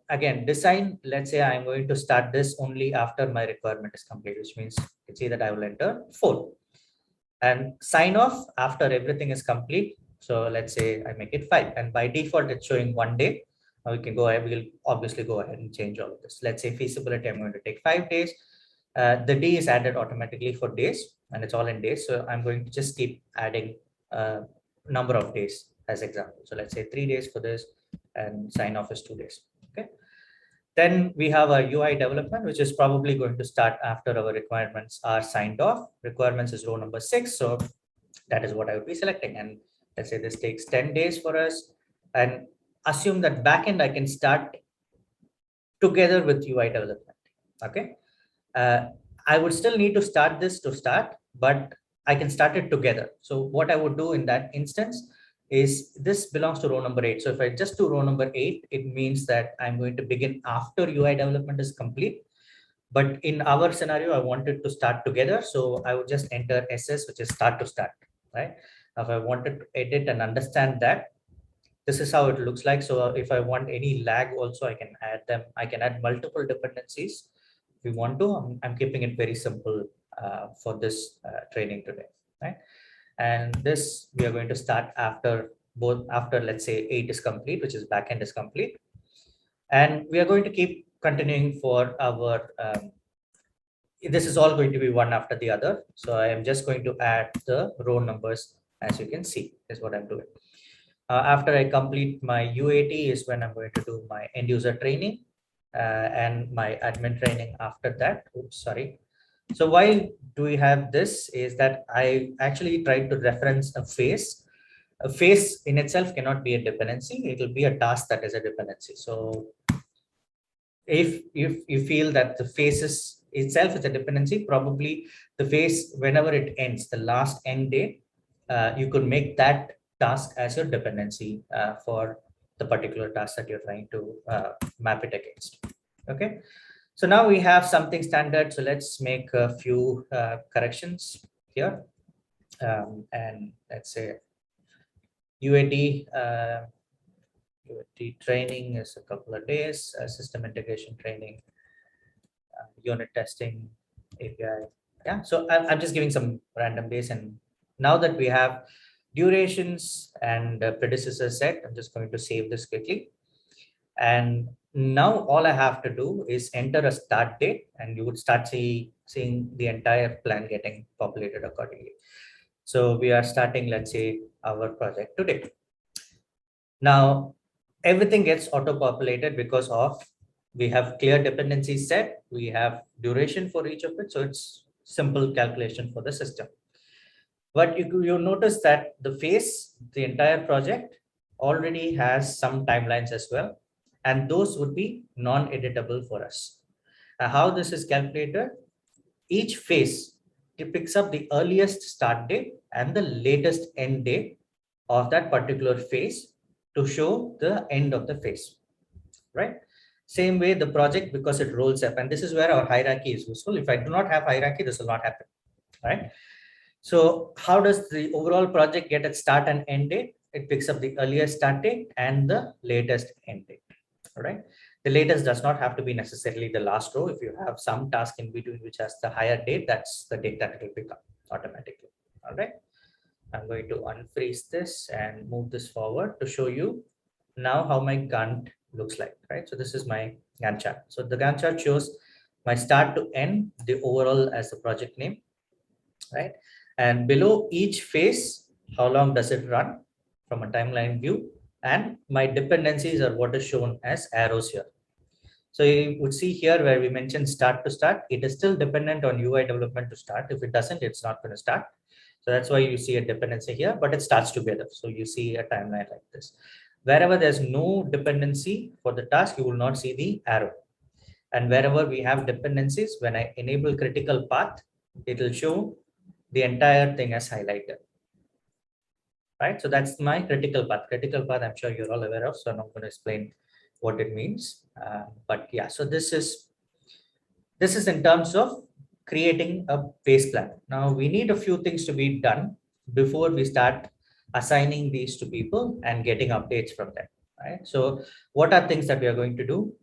again, design, let's say I'm going to start this only after my requirement is complete, which means you can see that I will enter 4. And sign off after everything is complete. So let's say I make it 5. And by default, it's showing 1 day. Now we can go ahead, we'll obviously go ahead and change all of this. Let's say feasibility, I'm going to take 5 days. The D is added automatically for days, and it's all in days. So I'm going to just keep adding number of days as example. So let's say 3 days for this, and sign off is 2 days. Okay. Then we have our UI development, which is probably going to start after our requirements are signed off. Requirements is row number 6. So that is what I would be selecting. And let's say this takes 10 days for us, and assume that backend I can start together with UI development. Okay. I would still need to start this to start, but I can start it together. So what I would do in that instance is this belongs to row number 8. So if I just do row number 8, it means that I'm going to begin after UI development is complete. But in our scenario, I wanted to start together. So I would just enter SS, which is start to start, right? If I wanted to edit and understand that, this is how it looks like. So if I want any lag also, I can add them. I can add multiple dependencies if you want to. I'm keeping it very simple for this training today, right? And this we are going to start after let's say 8 is complete, which is backend is complete, and we are going to keep continuing for our this is all going to be one after the other. So I am just going to add the row numbers. As you can see, is what I'm doing. After I complete my UAT is when I'm going to do my end user training and my admin training after that. Oops, sorry. So why do we have this is that I actually tried to reference a phase. A phase in itself cannot be a dependency. It will be a task that is a dependency. So if you feel that the phase itself is a dependency, probably the phase, whenever it ends, the last end date, you could make that task as your dependency for the particular task that you're trying to map it against. Okay. So now we have something standard. So let's make a few corrections here. And let's say UAT, UAT training is a couple of days, system integration training, unit testing, API. Yeah, so I'm just giving some random days. And now that we have durations and predecessor set, I'm just going to save this quickly. And now all I have to do is enter a start date, and you would start seeing the entire plan getting populated accordingly. So we are starting, let's say, our project today. Now, everything gets auto-populated because of we have clear dependencies set, we have duration for each of it. So it's simple calculation for the system. But you notice that the phase, the entire project already has some timelines as well. And those would be non-editable for us. How this is calculated, each phase, it picks up the earliest start date and the latest end date of that particular phase to show the end of the phase, right? Same way the project, because it rolls up, and this is where our hierarchy is useful. If I do not have hierarchy, this will not happen, right? So how does the overall project get its start and end date? It picks up the earliest start date and the latest end date, all right? The latest does not have to be necessarily the last row. If you have some task in between which has the higher date, that's the date that it will pick up. automatically. All right. I'm going to unfreeze this and move this forward to show you now how my Gantt looks like, right? So this is my Gantt chart. So the Gantt chart shows my start to end, the overall as the project name, right? And below each phase, how long does it run from a timeline view? And my dependencies are what is shown as arrows here. So you would see here where we mentioned start to start, it is still dependent on UI development to start. If it doesn't, it's not going to start. So that's why you see a dependency here, but it starts together. So you see a timeline like this. Wherever there's no dependency for the task, you will not see the arrow. And wherever we have dependencies, when I enable critical path, it will show the entire thing as highlighted. Right? So that's my critical path. Critical path, I'm sure you're all aware of. So I'm not going to explain what it means. But yeah, so this is in terms of creating a base plan. Now we need a few things to be done before we start assigning these to people and getting updates from them. Right. So what are things that we are going to do?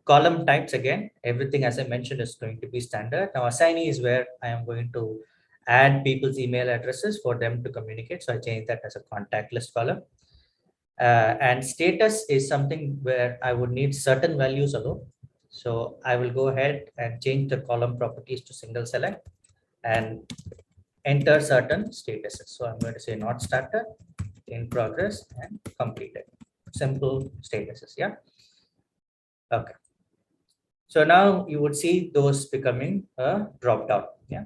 Column types, again, everything as I mentioned is going to be standard. Now assignee is where I am going to add people's email addresses for them to communicate. So I change that as a contact list column. And status is something where I would need certain values alone. So I will go ahead and change the column properties to single select and enter certain statuses. So I'm going to say not started, in progress, and completed. Simple statuses. Yeah. Okay. So now you would see those becoming a drop down. Yeah.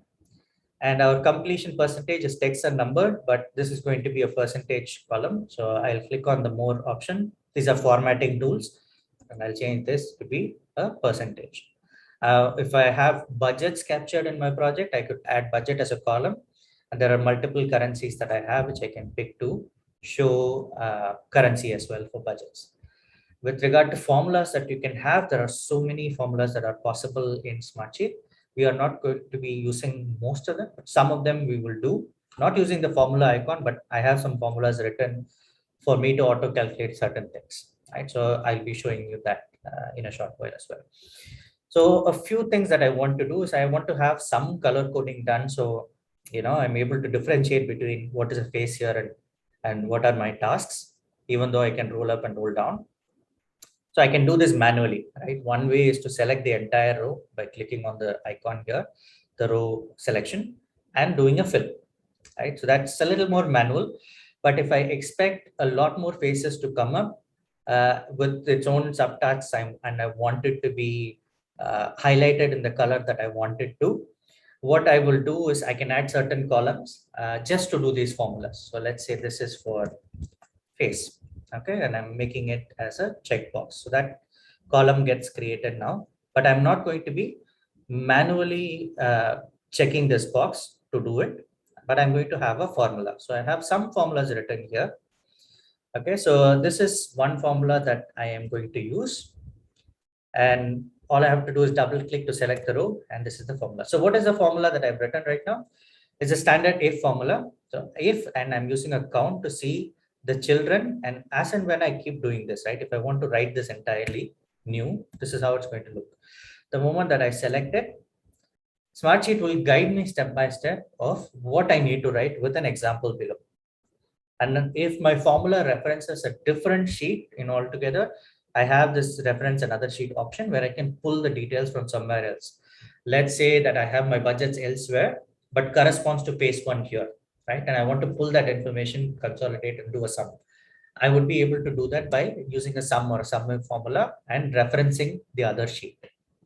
And our completion percentage is text and number, but this is going to be a percentage column. So I'll click on the more option. These are formatting tools, and I'll change this to be a percentage. If I have budgets captured in my project, I could add budget as a column. And there are multiple currencies that I have, which I can pick to show currency as well for budgets. With regard to formulas that you can have, there are so many formulas that are possible in Smartsheet. We are not going to be using most of them, but some of them we will do, not using the formula icon, but I have some formulas written for me to auto calculate certain things. Right. So I'll be showing you that in a short while as well. So a few things that I want to do is I want to have some color coding done. So, I'm able to differentiate between what is a face here and what are my tasks, even though I can roll up and roll down. So I can do this manually, right? One way is to select the entire row by clicking on the icon here, the row selection, and doing a fill, right? So that's a little more manual. But if I expect a lot more faces to come up with its own subtasks and I want it to be highlighted in the color that I want it to, what I will do is I can add certain columns just to do these formulas. So let's say this is for face. Okay, and I'm making it as a checkbox. So that column gets created now, but I'm not going to be manually checking this box to do it, but I'm going to have a formula. So I have some formulas written here. Okay, so this is one formula that I am going to use. And all I have to do is double click to select the row, and this is the formula. So what is the formula that I've written right now? It's a standard if formula. So if, and I'm using a count to see the children, and as and when I keep doing this, right? If I want to write this entirely new, this is how it's going to look. The moment that I select it, Smartsheet will guide me step by step of what I need to write with an example below. And then if my formula references a different sheet in altogether, I have this reference another sheet option where I can pull the details from somewhere else. Let's say that I have my budgets elsewhere, but corresponds to phase one here, right? And I want to pull that information, consolidate and do a sum. I would be able to do that by using a sum or a sum formula and referencing the other sheet.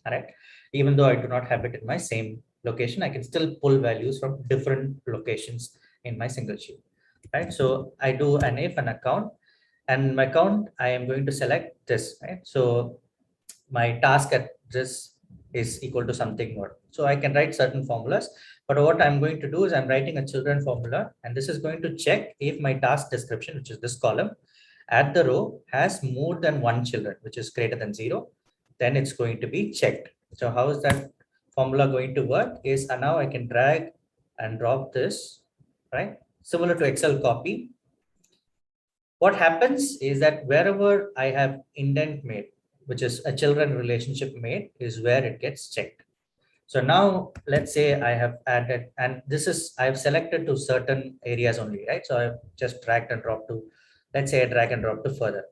All right. Even though I do not have it in my same location, I can still pull values from different locations in my single sheet. Right. So I do an if an account, and my count, I am going to select this. Right. So my task at this is equal to something more. So I can write certain formulas, but what I'm going to do is I'm writing a children formula, and this is going to check if my task description, which is this column, at the row has more than one children, which is greater than 0, then it's going to be checked. So how is that formula going to work is now I can drag and drop this, right? Similar to Excel copy. What happens is that wherever I have indent made, which is a children relationship made, is where it gets checked. So now let's say I have added, and this is, I've selected to certain areas only, right? So I've just dragged and dropped to, let's say I drag and drop to further.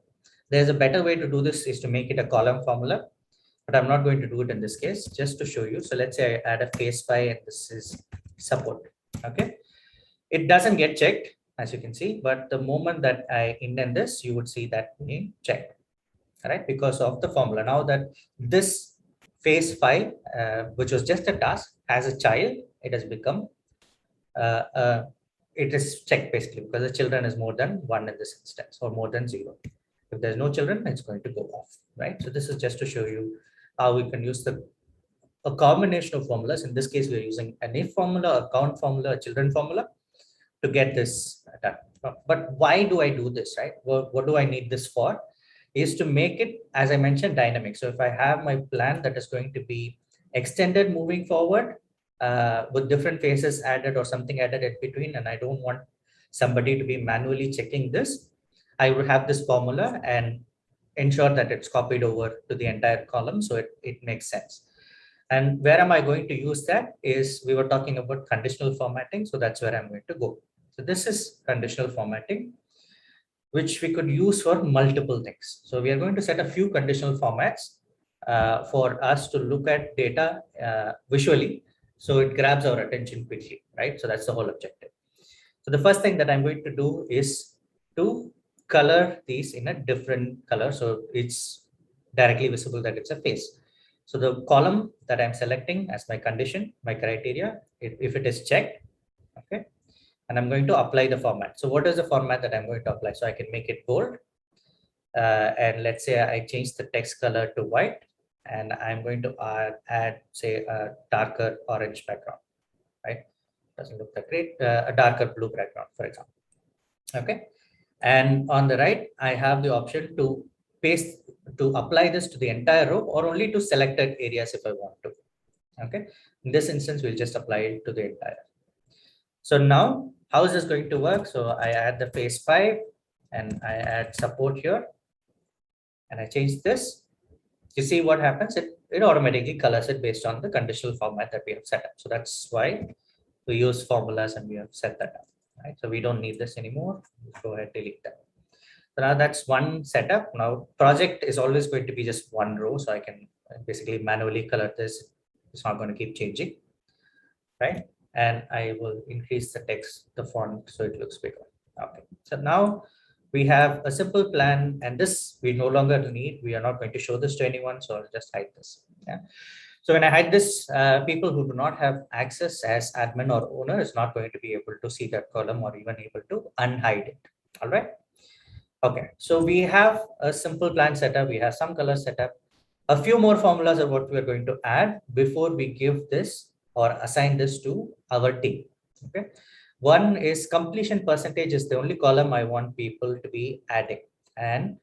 There's a better way to do this is to make it a column formula, but I'm not going to do it in this case, just to show you. So let's say I add a phase 5 and this is support. Okay. It doesn't get checked, as you can see, but the moment that I indent this, you would see that being checked, right? Because of the formula. Now that this phase 5, which was just a task, has a child, it has become, uh, uh, it is checked basically because the children is more than 1 in this instance or more than 0. If there's no children, it's going to go off, right? So this is just to show you how we can use a combination of formulas. In this case, we're using an if formula, a count formula, a children formula to get this done. But why do I do this, right? What do I need this for? Is to make it, as I mentioned, dynamic. So if I have my plan that is going to be extended moving forward with different phases added or something added in between, and I don't want somebody to be manually checking this, I would have this formula and ensure that it's copied over to the entire column so it makes sense. And where am I going to use that is we were talking about conditional formatting. So that's where I'm going to go. So this is conditional formatting, which we could use for multiple things. So we are going to set a few conditional formats for us to look at data visually. So it grabs our attention quickly, right? So that's the whole objective. So the first thing that I'm going to do is to color these in a different color. So it's directly visible that it's a face. So the column that I'm selecting as my condition, my criteria, if it is checked, okay, and I'm going to apply the format. So what is the format that I'm going to apply? So I can make it bold. And let's say I change the text color to white, and I'm going to add say, a darker orange background, right? Doesn't look that great. A darker blue background, for example. Okay. And on the right, I have the option to paste, to apply this to the entire row or only to selected areas if I want to. Okay. In this instance, we'll just apply it to the entire. So now, how is this going to work? So I add the phase 5 and I add support here and I change this. You see what happens? It automatically colors it based on the conditional format that we have set up. So that's why we use formulas and we have set that up. Right? So we don't need this anymore. Let's go ahead, delete that. So now that's one setup. Now project is always going to be just one row. So I can basically manually color this. It's not going to keep changing, right? And I will increase the text, the font, so it looks bigger. Okay. So now we have a simple plan, and this we no longer need. We are not going to show this to anyone. So I'll just hide this. Yeah. So when I hide this, people who do not have access as admin or owner is not going to be able to see that column or even able to unhide it. All right. Okay. So we have a simple plan setup. We have some color setup. A few more formulas are what we're going to add before we give this or assign this to our team. Okay. One is completion percentage is the only column I want people to be adding. And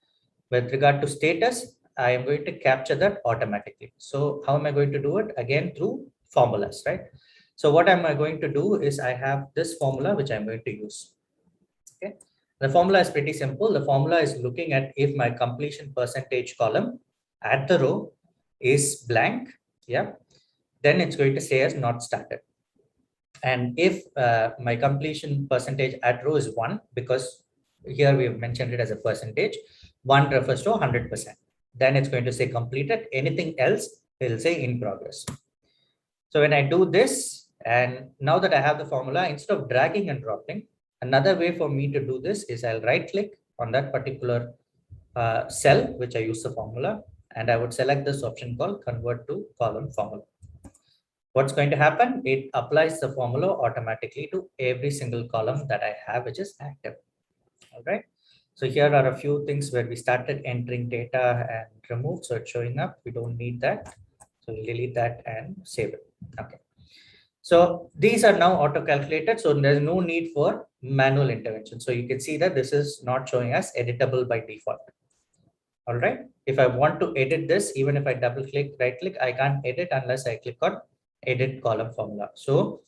with regard to status, I am going to capture that automatically. So how am I going to do it? Again, through formulas, right? So what am I going to do is I have this formula, which I'm going to use. Okay. The formula is pretty simple. The formula is looking at if my completion percentage column at the row is blank, yeah, then it's going to say as not started. And if my completion percentage at row is 1, because here we have mentioned it as a percentage, 1 refers to 100%. Then it's going to say completed. Anything else, it will say in progress. So when I do this, and now that I have the formula, instead of dragging and dropping, another way for me to do this is I'll right click on that particular cell, which I use the formula, and I would select this option called convert to column formula. What's going to happen? It applies the formula automatically to every single column that I have, which is active. All right. So here are a few things where we started entering data and remove. So it's showing up. We don't need that. So we'll delete that and save it. Okay. So these are now auto-calculated. So there's no need for manual intervention. So you can see that this is not showing as editable by default. All right. If I want to edit this, even if I double click, right click, I can't edit unless I click on edit column formula. So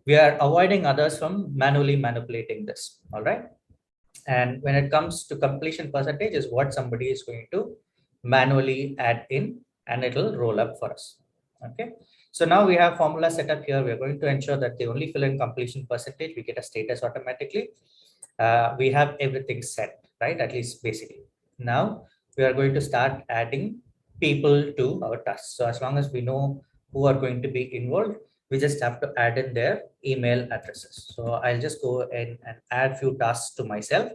we are avoiding others from manually manipulating this. All right. And when it comes to completion percentage is what somebody is going to manually add in and it will roll up for us. Okay. So now we have formula set up here. We're going to ensure that they only fill in completion percentage. We get a status automatically. We have everything set, right? At least basically. Now we are going to start adding people to our tasks. So as long as we know who are going to be involved, we just have to add in their email addresses. So I'll just go in and add few tasks to myself.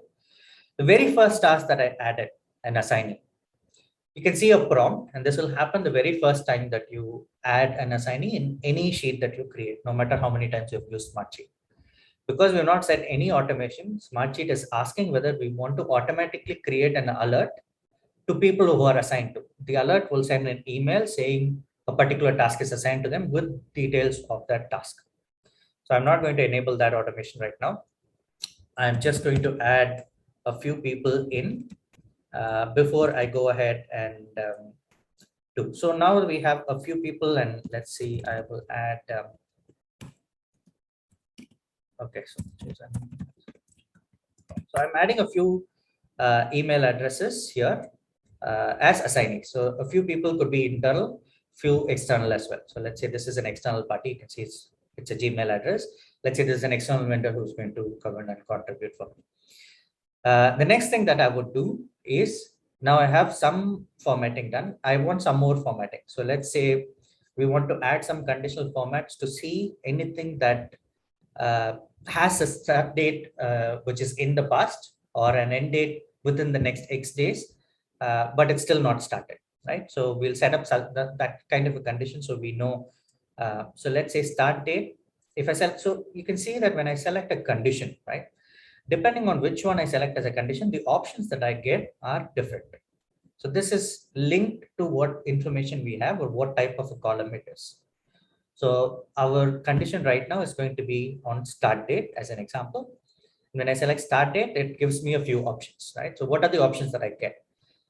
The very first task that I added, an assignee. You can see a prompt, and this will happen the very first time that you add an assignee in any sheet that you create, no matter how many times you've used Smartsheet. Because we have not set any automation, Smartsheet is asking whether we want to automatically create an alert to people who are assigned to. The alert will send an email saying a particular task is assigned to them with details of that task. So I'm not going to enable that automation right now. I'm just going to add a few people in before I go ahead and do. So now we have a few people, and let's see, I will add, okay, so I'm adding a few email addresses here as assignees. So a few people could be internal, few external as well. So let's say this is an external party. You can see it's a Gmail address. Let's say this is an external vendor who's going to come in and contribute for me. The next thing that I would do is, now I have some formatting done. I want some more formatting. So let's say we want to add some conditional formats to see anything that has a start date which is in the past or an end date within the next X days, but it's still not started, right? So we'll set up that kind of a condition so we know. So let's say start date. If I select, so you can see that when I select a condition, right? Depending on which one I select as a condition, the options that I get are different. So this is linked to what information we have or what type of a column it is. So our condition right now is going to be on start date as an example. When I select start date, it gives me a few options, right? So what are the options that I get?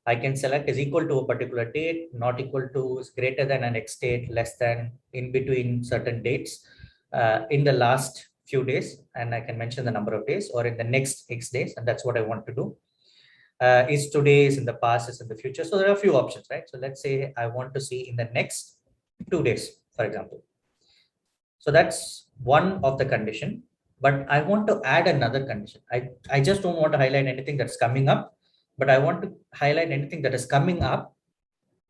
I can select is equal to a particular date, not equal to, is greater than an X date, less than, in between certain dates, in the last few days, and I can mention the number of days, or in the next X days, and that's what I want to do. Is today, is in the past, is in the future. So there are a few options, right? So let's say I want to see in the next 2 days, for example. So that's one of the condition, but I want to add another condition. I just don't want to highlight anything that's coming up, but I want to highlight anything that is coming up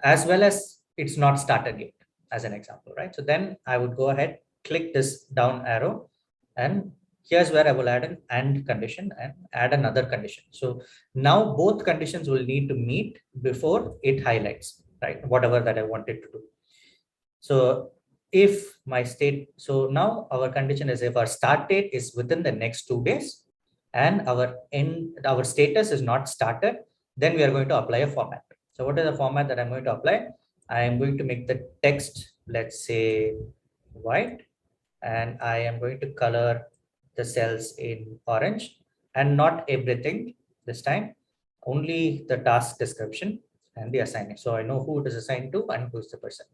as well as it's not started yet, as an example, right? So then I would go ahead, click this down arrow, and here's where I will add an and condition and add another condition. So now both conditions will need to meet before it highlights, right? Whatever that I wanted to do. So if my state, so now our condition is if our start date is within the next 2 days and our status is not started, then we are going to apply a format. So what is the format that I'm going to apply? I am going to make the text, let's say, white, and I am going to color the cells in orange, and not everything this time, only the task description and the assignment. So I know who it is assigned to and who's the person.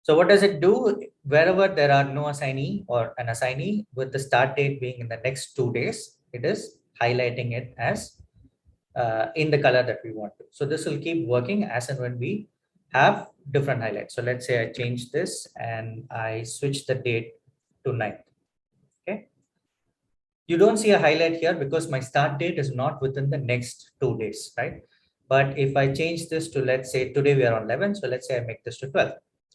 So what does it do? Wherever there are no assignee or an assignee with the start date being in the next 2 days, it is highlighting it as in the color that we want to. So this will keep working as and when we have different highlights. So let's say I change this and I switch the date to 9th. Okay. You don't see a highlight here because my start date is not within the next 2 days, right? But if I change this to, let's say today we are on 11, so let's say I make this to 12.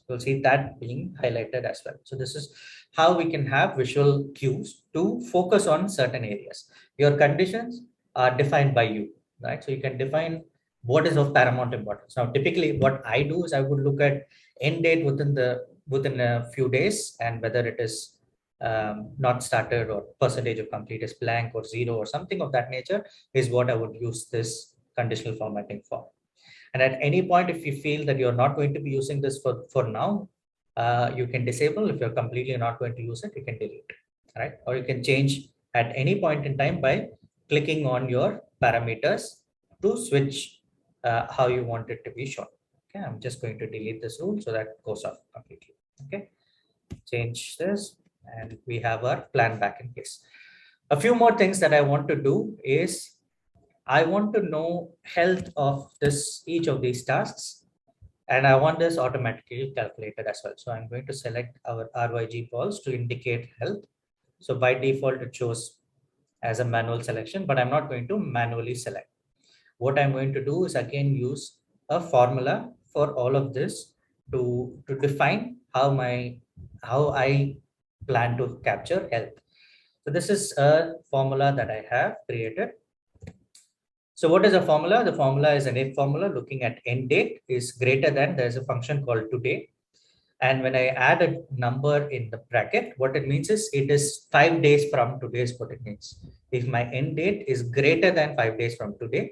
You'll see that being highlighted as well. So this is how we can have visual cues to focus on certain areas. Your conditions are defined by you, right? So you can define what is of paramount importance. Now, typically what I do is I would look at end date within a few days and whether it is not started or percentage of complete is blank or zero or something of that nature is what I would use this conditional formatting for. And at any point, if you feel that you're not going to be using this for now, you can disable. If you're completely not going to use it, you can delete, right? Or you can change at any point in time by clicking on your parameters to switch how you want it to be shown. Okay, I'm just going to delete this rule so that goes off completely. Okay, change this and we have our plan back in place. A few more things that I want to do is I want to know health of each of these tasks And I want this automatically calculated as well. So I'm going to select our RYG polls to indicate health. So by default, it shows as a manual selection, but I'm not going to manually select. What I'm going to do is again use a formula for all of this to define how I plan to capture health. So this is a formula that I have created. So what is the formula? The formula is an if formula looking at end date is greater than, there's a function called today. And when I add a number in the bracket, what it means is it is 5 days from today is what it means. If my end date is greater than 5 days from today,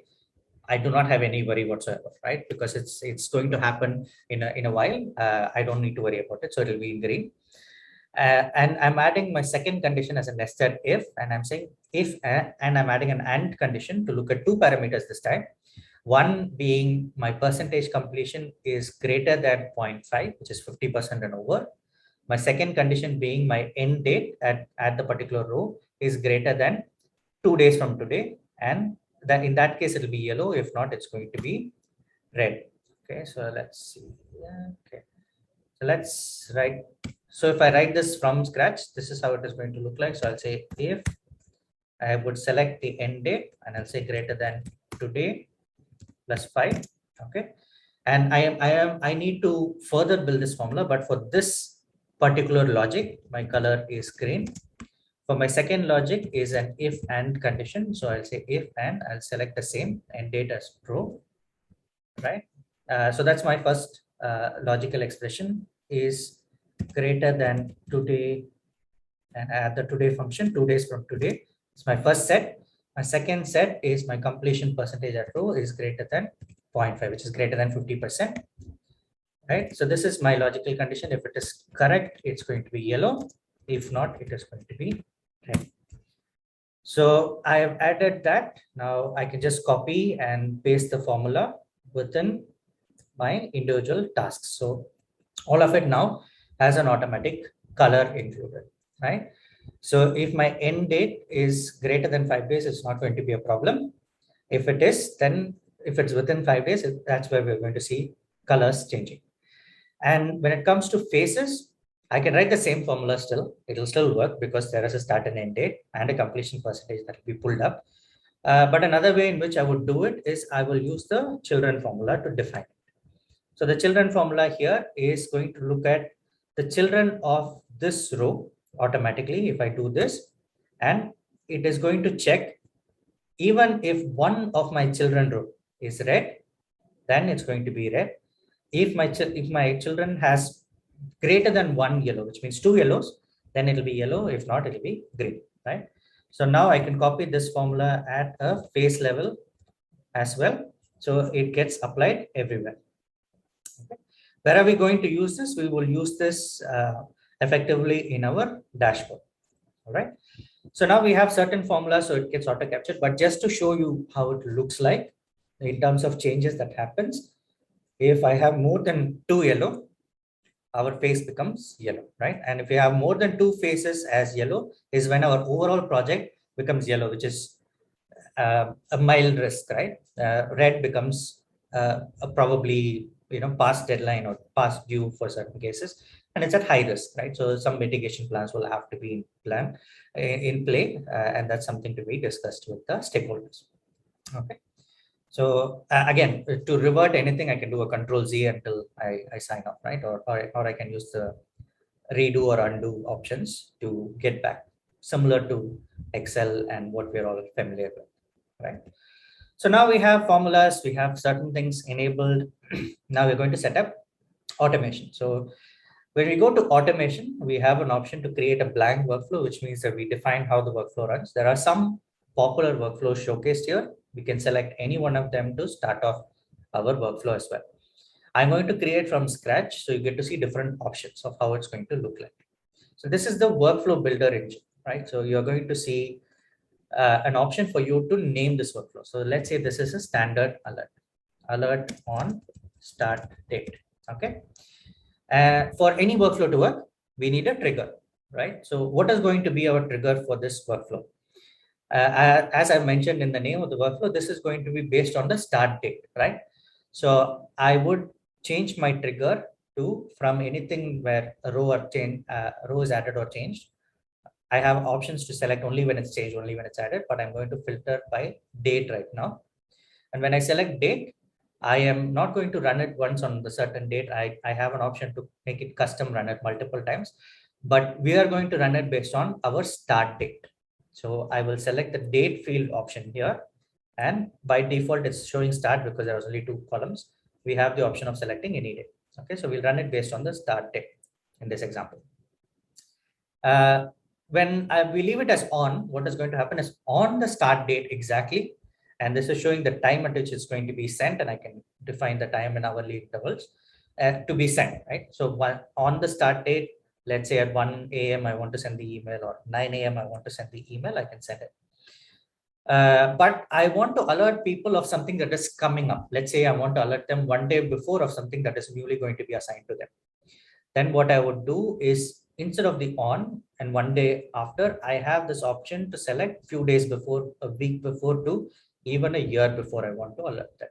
I do not have any worry whatsoever, right? Because it's going to happen in a while. I don't need to worry about it. So it'll be in green. And I'm adding my second condition as a nested if, and I'm saying if, and I'm adding an and condition to look at two parameters this time. One being my percentage completion is greater than 0.5, which is 50% and over. My second condition being my end date at the particular row is greater than 2 days from today. And then in that case, it'll be yellow. If not, it's going to be red. Okay, so let's see. Yeah, okay. So let's write. So if I write this from scratch, this is how it is going to look like. So I'll say if I would select the end date and I'll say greater than today plus 5. Okay. And I need to further build this formula, but for this particular logic, my color is green. For my second logic is an if and condition. So I'll say if and I'll select the same end date as true, right? So that's my first logical expression is greater than today, and add the today function 2 days from today. It's my first set. My second set is my completion percentage at row is greater than 0.5, which is greater than 50%. Right. So this is my logical condition. If it is correct, it's going to be yellow. If not, it is going to be red. So I have added that. Now I can just copy and paste the formula within my individual tasks. So all of it now has an automatic color included, right? So if my end date is greater than 5 days, it's not going to be a problem. If it is, then if it's within 5 days, that's where we're going to see colors changing. And when it comes to phases, I can write the same formula still. It'll still work because there is a start and end date and a completion percentage that will be pulled up. But another way in which I would do it is I will use the children formula to define it. So the children formula here is going to look at the children of this row automatically if I do this, and it is going to check even if one of my children row is red, then it's going to be red. If my children has greater than one yellow, which means two yellows, then it'll be yellow. If not, it'll be green, right? So now I can copy this formula at a phase level as well. So it gets applied everywhere. Okay. Where are we going to use this? We will use this effectively in our dashboard. All right. So now we have certain formulas, so it gets auto captured. But just to show you how it looks like in terms of changes that happens, if I have more than two yellow, our face becomes yellow, right? And if we have more than two faces as yellow, is when our overall project becomes yellow, which is a mild risk, right? Red becomes probably past deadline or past due for certain cases, and it's at high risk, right? So some mitigation plans will have to be in play, and that's something to be discussed with the stakeholders. Okay. So again, to revert anything, I can do a Control Z until I sign up, right? Or I can use the redo or undo options to get back, similar to Excel and what we're all familiar with, right? So now we have formulas, we have certain things enabled. Now we're going to set up automation. So when we go to automation, we have an option to create a blank workflow, which means that we define how the workflow runs. There are some popular workflows showcased here. We can select any one of them to start off our workflow as well. I'm going to create from scratch, so you get to see different options of how it's going to look like. So this is the workflow builder engine, right? So you're going to see an option for you to name this workflow. So let's say this is a standard alert on start date. Okay. For any workflow to work, we need a trigger, right? So what is going to be our trigger for this workflow? As I mentioned in the name of the workflow, this is going to be based on the start date, right? So I would change my trigger to from anything where a row or change row is added or changed. I have options to select only when it's changed, only when it's added, but I'm going to filter by date right now. And when I select date, I am not going to run it once on the certain date. I have an option to make it custom run it multiple times, but we are going to run it based on our start date. So I will select the date field option here. And by default, it's showing start because there was only 2 columns. We have the option of selecting any date. Okay, so we'll run it based on the start date in this example. When we leave it as on, what is going to happen is on the start date exactly, and this is showing the time at which it's going to be sent, and I can define the time in hourly intervals to be sent, right? So on the start date, let's say at 1 a.m. I want to send the email, or 9 a.m. I want to send the email, I can send it. But I want to alert people of something that is coming up. Let's say I want to alert them 1 day before of something that is newly going to be assigned to them. Then what I would do is, instead of the on and 1 day after, I have this option to select few days before, a week before, to even a year before I want to alert them.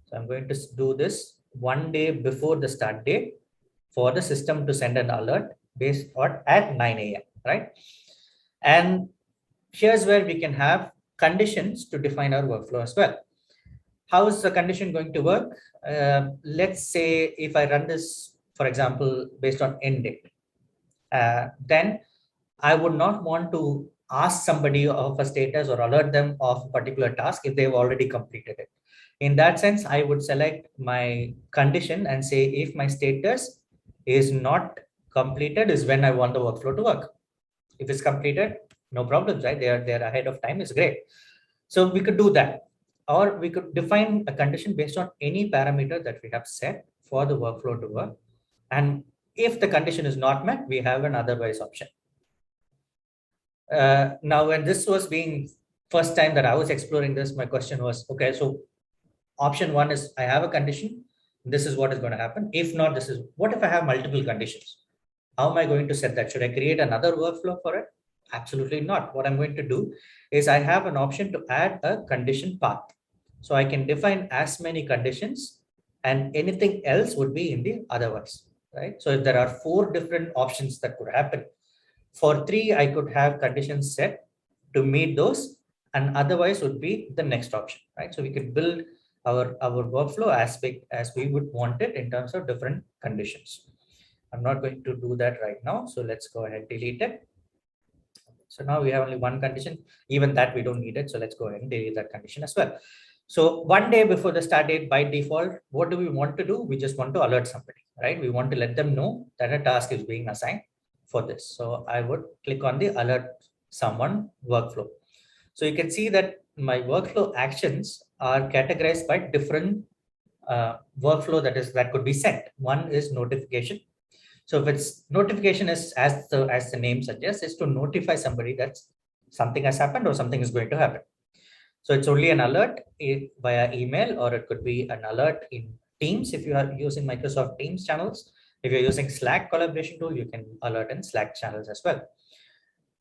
So I'm going to do this 1 day before the start date for the system to send an alert based on at 9 a.m. right? And here's where we can have conditions to define our workflow as well. How is the condition going to work? Let's say if I run this, for example, based on end date, then I would not want to ask somebody of a status or alert them of a particular task if they've already completed it. In that sense, I would select my condition and say if my status is not completed is when I want the workflow to work. If it's completed, no problems, right? They're ahead of time, is great. So we could do that. Or we could define a condition based on any parameter that we have set for the workflow to work. And if the condition is not met, we have an otherwise option. Now, when this was being first time that I was exploring this, my question was, okay, so option one is I have a condition. This is what is going to happen. If not, this is what if I have multiple conditions? How am I going to set that? Should I create another workflow for it? Absolutely not. What I'm going to do is I have an option to add a condition path. So I can define as many conditions and anything else would be in the otherwise, right? So if there are 4 different options that could happen, for 3, I could have conditions set to meet those, and otherwise would be the next option, right? So we could build our workflow as big as we would want it in terms of different conditions. I'm not going to do that right now. So let's go ahead and delete it. So now we have only one condition. Even that we don't need it. So let's go ahead and delete that condition as well. So 1 day before the start date, by default, what do we want to do? We just want to alert somebody, right? We want to let them know that a task is being assigned for this. So I would click on the alert someone workflow. So you can see that my workflow actions are categorized by different workflow that could be sent. One is notification. So if it's notification is as the name suggests, is to notify somebody that something has happened or something is going to happen. So it's only an alert via email, or it could be an alert in Teams if you are using Microsoft Teams channels. If you're using Slack collaboration tool, you can alert in Slack channels as well.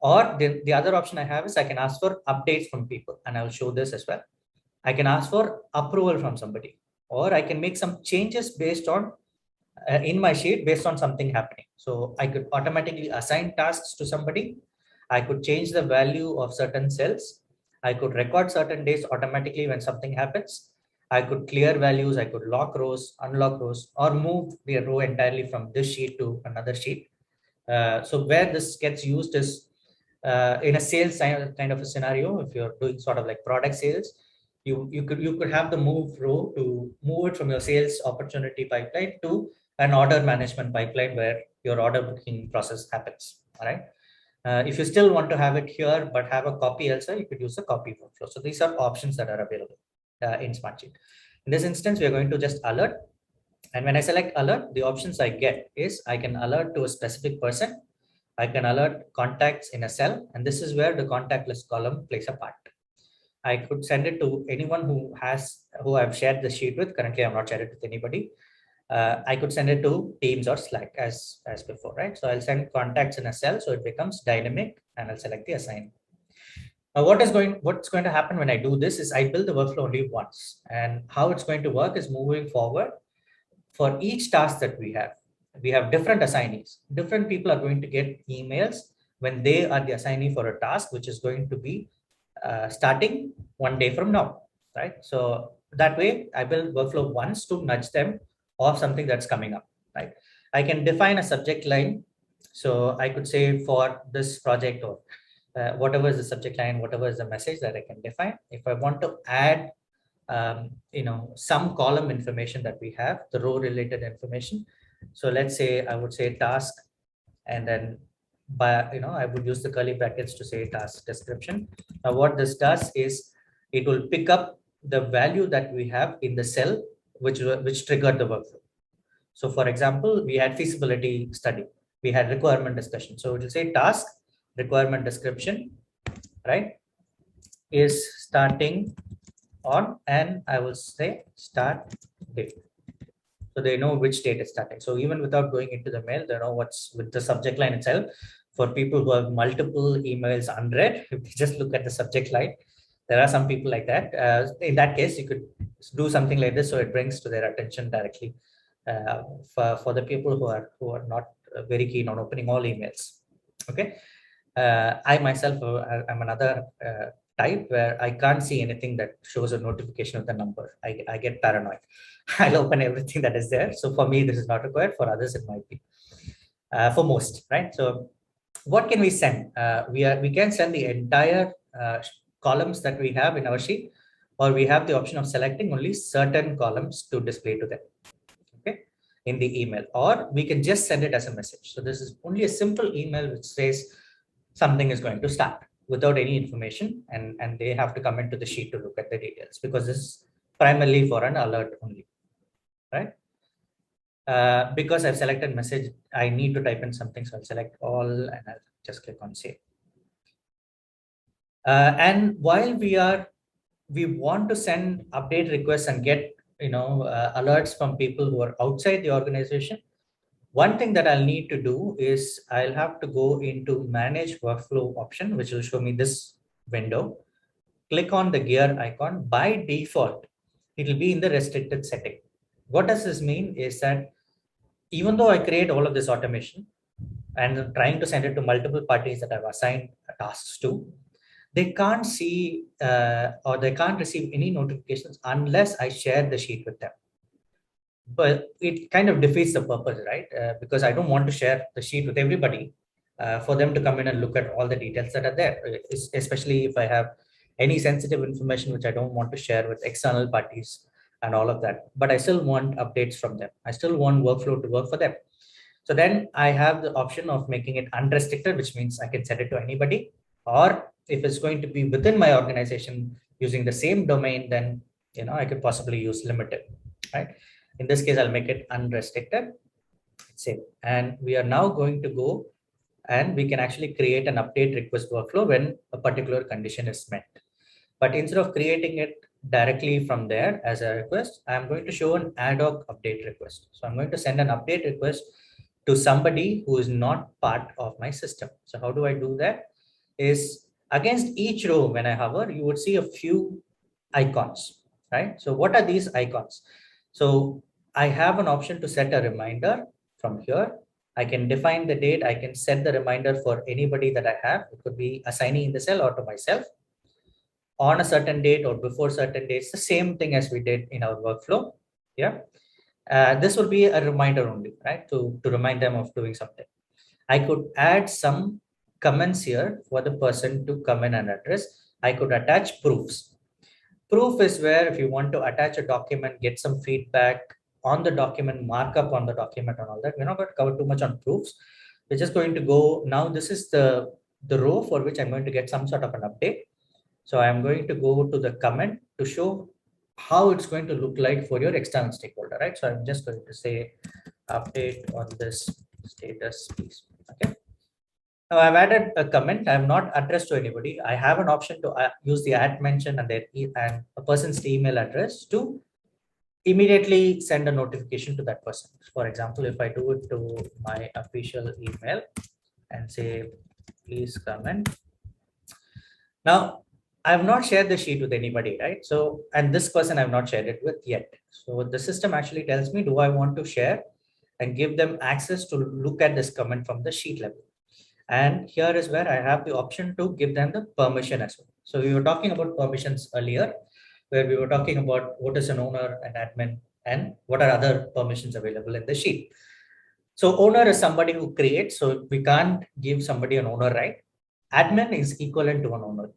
Or the other option I have is I can ask for updates from people, and I'll show this as well. I can ask for approval from somebody, or I can make some changes based on in my sheet based on something happening. So I could automatically assign tasks to somebody. I could change the value of certain cells. I could record certain days automatically when something happens. I could clear values. I could lock rows, unlock rows, or move the row entirely from this sheet to another sheet. So where this gets used is in a sales kind of a scenario. If you're doing sort of like product sales, you could have the move row to move it from your sales opportunity pipeline to an order management pipeline where your order booking process happens. All right. If you still want to have it here but have a copy elsewhere, you could use the copy workflow. So these are options that are available in Smartsheet. In this instance, we are going to just alert. And when I select alert, the options I get is I can alert to a specific person. I can alert contacts in a cell. And this is where the contact list column plays a part. I could send it to anyone who I've shared the sheet with. Currently, I'm not shared it with anybody. I could send it to Teams or Slack as before, right? So I'll send contacts in a cell, so it becomes dynamic, and I'll select the assign. Now, what's going to happen when I do this is I build the workflow only once, and how it's going to work is moving forward. for each task that we have different assignees. Different people are going to get emails when they are the assignee for a task, which is going to be starting 1 day from now, right? So that way I build workflow once to nudge them of something that's coming up, right? I can define a subject line. So I could say for this project, or whatever is the subject line, whatever is the message that I can define. If I want to add some column information that we have, the row related information. So let's say I would say task, and then I would use the curly brackets to say task description. Now what this does is it will pick up the value that we have in the cell which triggered the workflow. So for example, we had feasibility study, we had requirement discussion. So it will say task requirement description, right, is starting on, and I will say start date. So they know which date is starting. So even without going into the mail, they know what's with the subject line itself. For people who have multiple emails unread, if they just look at the subject line, there are some people like that. In that case, you could do something like this, so it brings to their attention directly. For the people who are not very keen on opening all emails. Okay. I myself am another type where I can't see anything that shows a notification of the number. I get paranoid. I'll open everything that is there. So for me, this is not required. For others, it might be. For most, right? So what can we send? We can send the entire columns that we have in our sheet, or we have the option of selecting only certain columns to display to them. Okay, in the email, or we can just send it as a message. So this is only a simple email which says something is going to start without any information, and they have to come into the sheet to look at the details, because this is primarily for an alert only, right? Because I've selected message, I need to type in something, so I'll select all and I'll just click on save. And while we want to send update requests and get alerts from people who are outside the organization, one thing that I'll need to do is I'll have to go into manage workflow option, which will show me this window. Click on the gear icon. By default, it will be in the restricted setting. What does this mean is that even though I create all of this automation and I'm trying to send it to multiple parties that I've assigned tasks to, they can't see or they can't receive any notifications unless I share the sheet with them. But it kind of defeats the purpose, right? Because I don't want to share the sheet with everybody for them to come in and look at all the details that are there, especially if I have any sensitive information which I don't want to share with external parties and all of that. But I still want updates from them. I still want workflow to work for them. So then I have the option of making it unrestricted, which means I can send it to anybody. Or if it's going to be within my organization using the same domain, then I could possibly use limited, right? In this case, I'll make it unrestricted. Save. And we are now going to go and we can actually create an update request workflow when a particular condition is met. But instead of creating it directly from there as a request, I'm going to show an ad hoc update request. So I'm going to send an update request to somebody who is not part of my system. So how do I do that? Is against each row, when I hover, you would see a few icons, right? So what are these icons? So I have an option to set a reminder from here. I can define the date. I can set the reminder for anybody that I have. It could be assigning in the cell or to myself on a certain date or before certain dates. The same thing as we did in our workflow. Yeah. This will be a reminder only, right? To remind them of doing something. I could add some comments here for the person to come in and address. I could attach proofs. Proof is where if you want to attach a document, get some feedback on the document, markup on the document and all that. We're not going to cover too much on proofs. We're just going to go now. This is the row for which I'm going to get some sort of an update. So I'm going to go to the comment to show how it's going to look like for your external stakeholder, right? So I'm just going to say update on this status piece. Okay. Now I've added a comment. I'm not addressed to anybody. I have an option to use the @mention and a person's email address to immediately send a notification to that person. For example, if I do it to my official email and say, please comment. Now, I've not shared the sheet with anybody, right? So, and this person I've not shared it with yet. So the system actually tells me, do I want to share and give them access to look at this comment from the sheet level? And here is where I have the option to give them the permission as well. So we were talking about permissions earlier, where we were talking about what is an owner, an admin, and what are other permissions available in the sheet. So owner is somebody who creates, so we can't give somebody an owner, right? Admin is equivalent to an owner,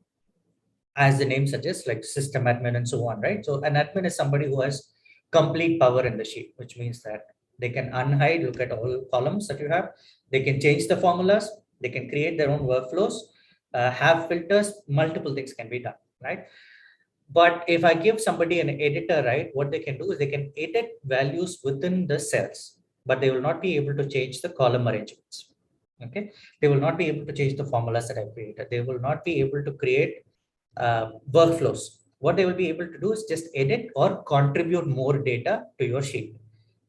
as the name suggests, like system admin and so on, right? So an admin is somebody who has complete power in the sheet, which means that they can unhide, look at all columns that you have. They can change the formulas. They can create their own workflows, have filters, multiple things can be done, right? But if I give somebody an editor, right, what they can do is they can edit values within the cells, but they will not be able to change the column arrangements. Okay, they will not be able to change the formulas that I created. They will not be able to create workflows. What they will be able to do is just edit or contribute more data to your sheet.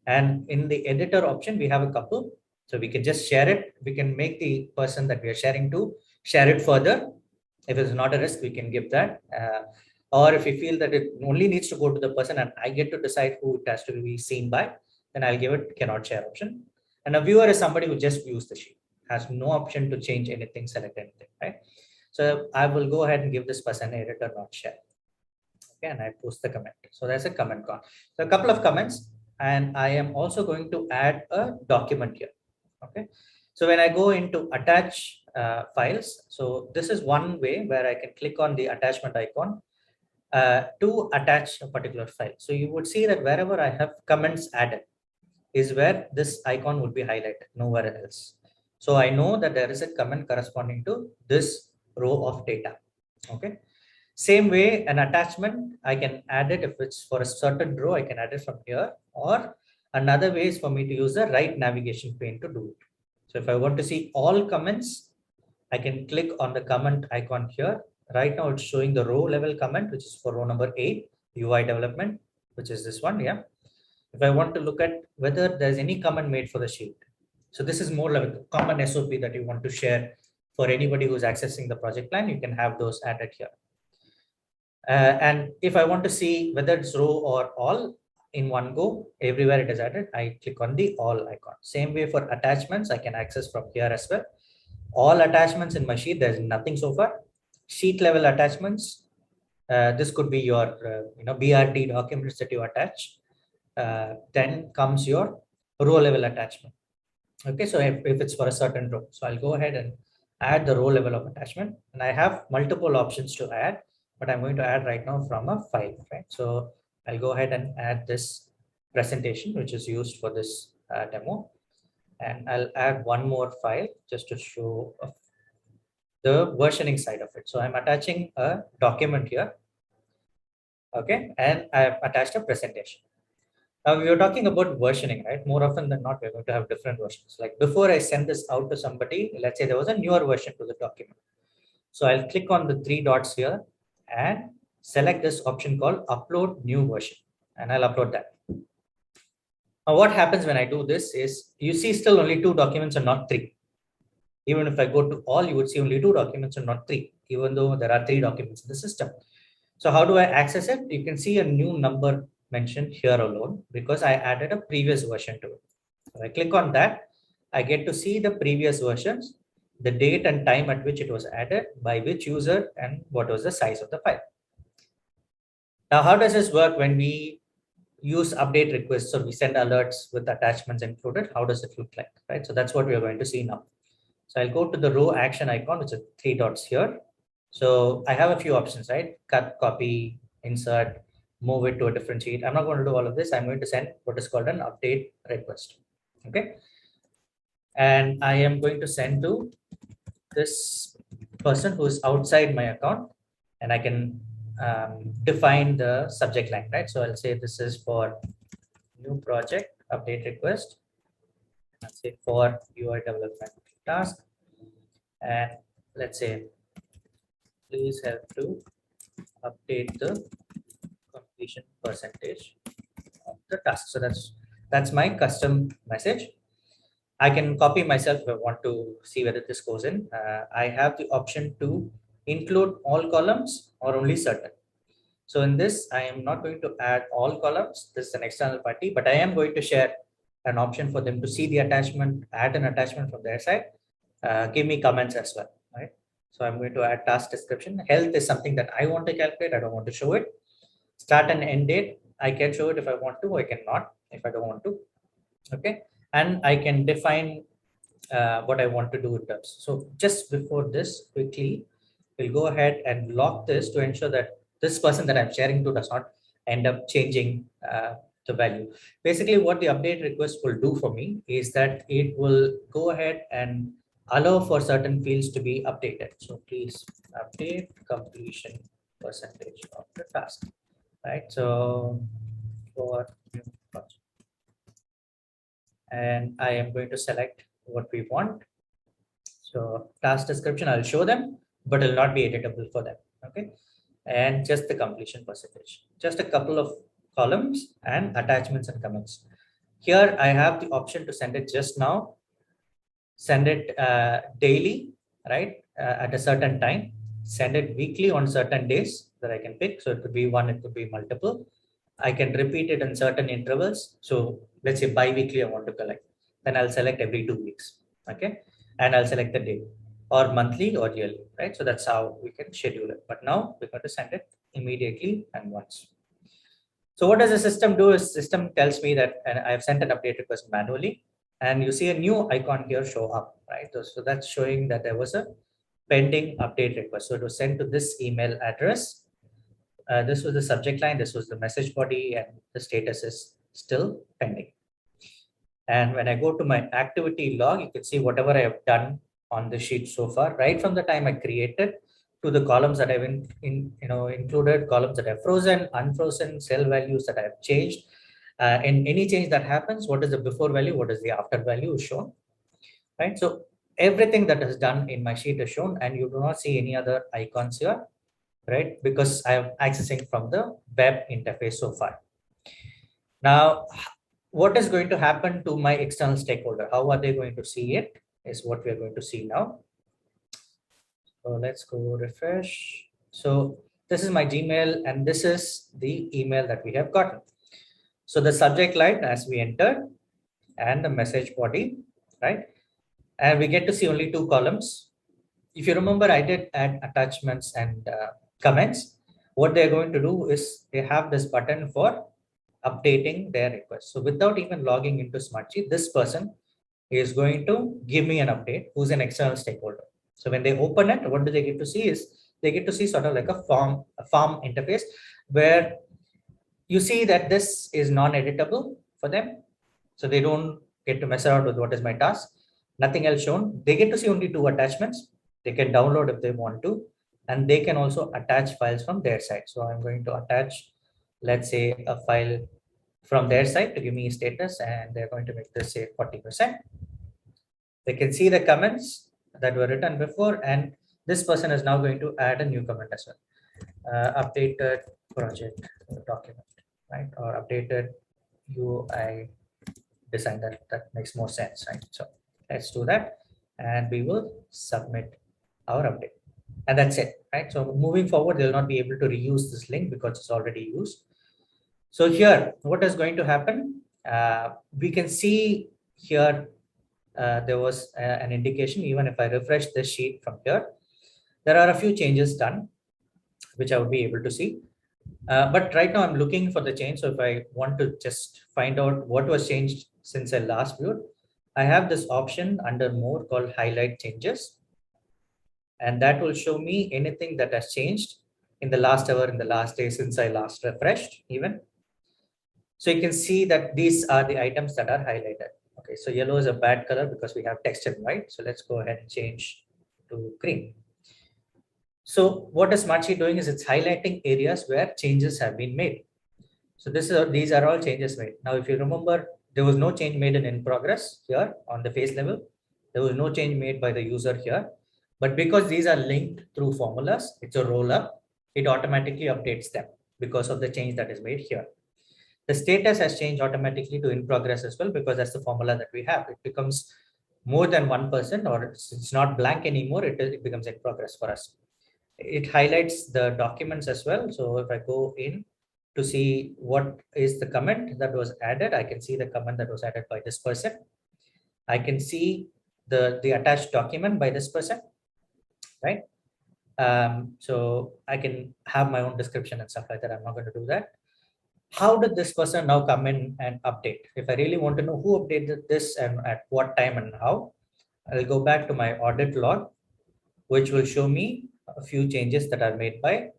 And in the editor option, we have a couple. So we can just share it. We can make the person that we are sharing to share it further. If it's not a risk, we can give that. Or if we feel that it only needs to go to the person and I get to decide who it has to be seen by, then I'll give it cannot share option. And a viewer is somebody who just views the sheet, has no option to change anything, select anything, right? So I will go ahead and give this person editor not share. Okay, and I post the comment. So there's a comment gone. So a couple of comments, and I am also going to add a document here. Okay, so when I go into attach files, so this is one way where I can click on the attachment icon to attach a particular file. So you would see that wherever I have comments added is where this icon would be highlighted, nowhere else. So I know that there is a comment corresponding to this row of data. Okay. Same way, an attachment, I can add it if it's for a certain row, I can add it from here. Or another way is for me to use the right navigation pane to do it. So if I want to see all comments, I can click on the comment icon here. Right now it's showing the row level comment, which is for row number 8, UI development, which is this one. Yeah. If I want to look at whether there's any comment made for the sheet. So this is more like a common SOP that you want to share for anybody who's accessing the project plan. You can have those added here. And if I want to see whether it's row or all in one go, everywhere it is added, I click on the all icon. Same way for attachments, I can access from here as well. All attachments in my sheet, there's nothing so far. Sheet level attachments, this could be your BRT documents that you attach. Then comes your row level attachment. Okay, so if it's for a certain row, so I'll go ahead and add the row level of attachment, and I have multiple options to add, but I'm going to add right now from a file, right? So I'll go ahead and add this presentation, which is used for this demo, and I'll add one more file just to show the versioning side of it. So I'm attaching a document here, okay, and I've attached a presentation. Now we were talking about versioning, right? More often than not, we're going to have different versions. Like before I send this out to somebody, let's say there was a newer version to the document. So I'll click on the three dots here and select this option called upload new version. And I'll upload that. Now what happens when I do this is you see still only two documents and not three. Even if I go to all, you would see only two documents and not three, even though there are three documents in the system. So how do I access it? You can see a new number mentioned here alone because I added a previous version to it. So I click on that. I get to see the previous versions, the date and time at which it was added, by which user, and what was the size of the file. Now, how does this work when we use update requests or we send alerts with attachments included? How does it look like, right? So that's what we are going to see now. So I'll go to the row action icon, which is three dots here. So I have a few options, right? Cut, copy, insert, move it to a different sheet. I'm not going to do all of this. I'm going to send what is called an update request. Okay. And I am going to send to this person who is outside my account, and I can define the subject line, right? So I'll say this is for new project update request. I'll say for UI development task. And let's say, please help to update the completion percentage of the task. So that's my custom message. I can copy myself if I want to see whether this goes in. I have the option to include all columns or only certain. So in this, I am not going to add all columns. This is an external party, but I am going to share an option for them to see the attachment, add an attachment from their side, give me comments as well, right? So I'm going to add task description. Health is something that I want to calculate. I don't want to show it. Start and end date. I can show it if I want to. I cannot if I don't want to. Okay. And I can define what I want to do in terms. So just before this, quickly, we'll go ahead and lock this to ensure that this person that I'm sharing to does not end up changing the value. Basically, what the update request will do for me is that it will go ahead and allow for certain fields to be updated. So please update completion percentage of the task, right? So for new project, and I am going to select what we want. So task description, I'll show them, but it will not be editable for them. Okay. And just the completion percentage, just a couple of columns and attachments and comments. Here I have the option to send it just now, send it daily, right? At a certain time, send it weekly on certain days that I can pick. So it could be one, it could be multiple. I can repeat it in certain intervals. So let's say bi-weekly I want to collect. Then I'll select every 2 weeks. Okay. And I'll select the day or monthly or yearly, right? So that's how we can schedule it. But now we're going to send it immediately and once. So what does the system do is system tells me that and I've sent an update request manually and you see a new icon here show up, right? So that's showing that there was a pending update request. So it was sent to this email address. This was the subject line, this was the message body, and the status is still pending. And when I go to my activity log, you can see whatever I have done on the sheet so far, right from the time I created to the columns that I've included, columns that I've frozen, unfrozen, cell values that I've changed. And any change that happens, what is the before value, what is the after value is shown, right? So everything that is done in my sheet is shown, and you do not see any other icons here, right? Because I am accessing from the web interface so far. Now, what is going to happen to my external stakeholder? How are they going to see it is what we are going to see now. So let's go refresh. So this is my Gmail and this is the email that we have gotten. So the subject line as we entered and the message body, right? And we get to see only two columns. If you remember, I did add attachments and comments. What they're going to do is they have this button for updating their request. So without even logging into Smartsheet, this person is going to give me an update who's an external stakeholder. So when they open it, what do they get to see is they get to see sort of like a form interface where you see that this is non-editable for them. So they don't get to mess around with what is my task. Nothing else shown. They get to see only two attachments. They can download if they want to, and they can also attach files from their side. So I'm going to attach, let's say, a file from their side to give me status, and they're going to make this say 40%. They can see the comments that were written before, and this person is now going to add a new comment as well. Updated project document, right? Or updated UI design. That makes more sense, right? So let's do that, and we will submit our update, and that's it, right? So moving forward, they'll not be able to reuse this link because it's already used. So here, what is going to happen? We can see here there was an indication. Even if I refresh this sheet from here, there are a few changes done, which I would be able to see. But right now I'm looking for the change. So if I want to just find out what was changed since I last viewed, I have this option under more called highlight changes. And that will show me anything that has changed in the last hour, in the last day, since I last refreshed even. So you can see that these are the items that are highlighted. Okay, so yellow is a bad color because we have text in white. So let's go ahead and change to green. So what is Smartsheet doing is it's highlighting areas where changes have been made. So these are all changes made. Now, if you remember, there was no change made in progress here on the face level. There was no change made by the user here. But because these are linked through formulas, it's a roll up. It automatically updates them because of the change that is made here. The status has changed automatically to in progress as well because that's the formula that we have. It becomes more than 1% or it's not blank anymore. It becomes in progress for us. It highlights the documents as well. So if I go in to see what is the comment that was added, I can see the comment that was added by this person. I can see the attached document by this person, right? So I can have my own description and stuff like that. I'm not going to do that. How did this person now come in and update? If I really want to know who updated this and at what time and how, I'll go back to my audit log, which will show me a few changes that are made by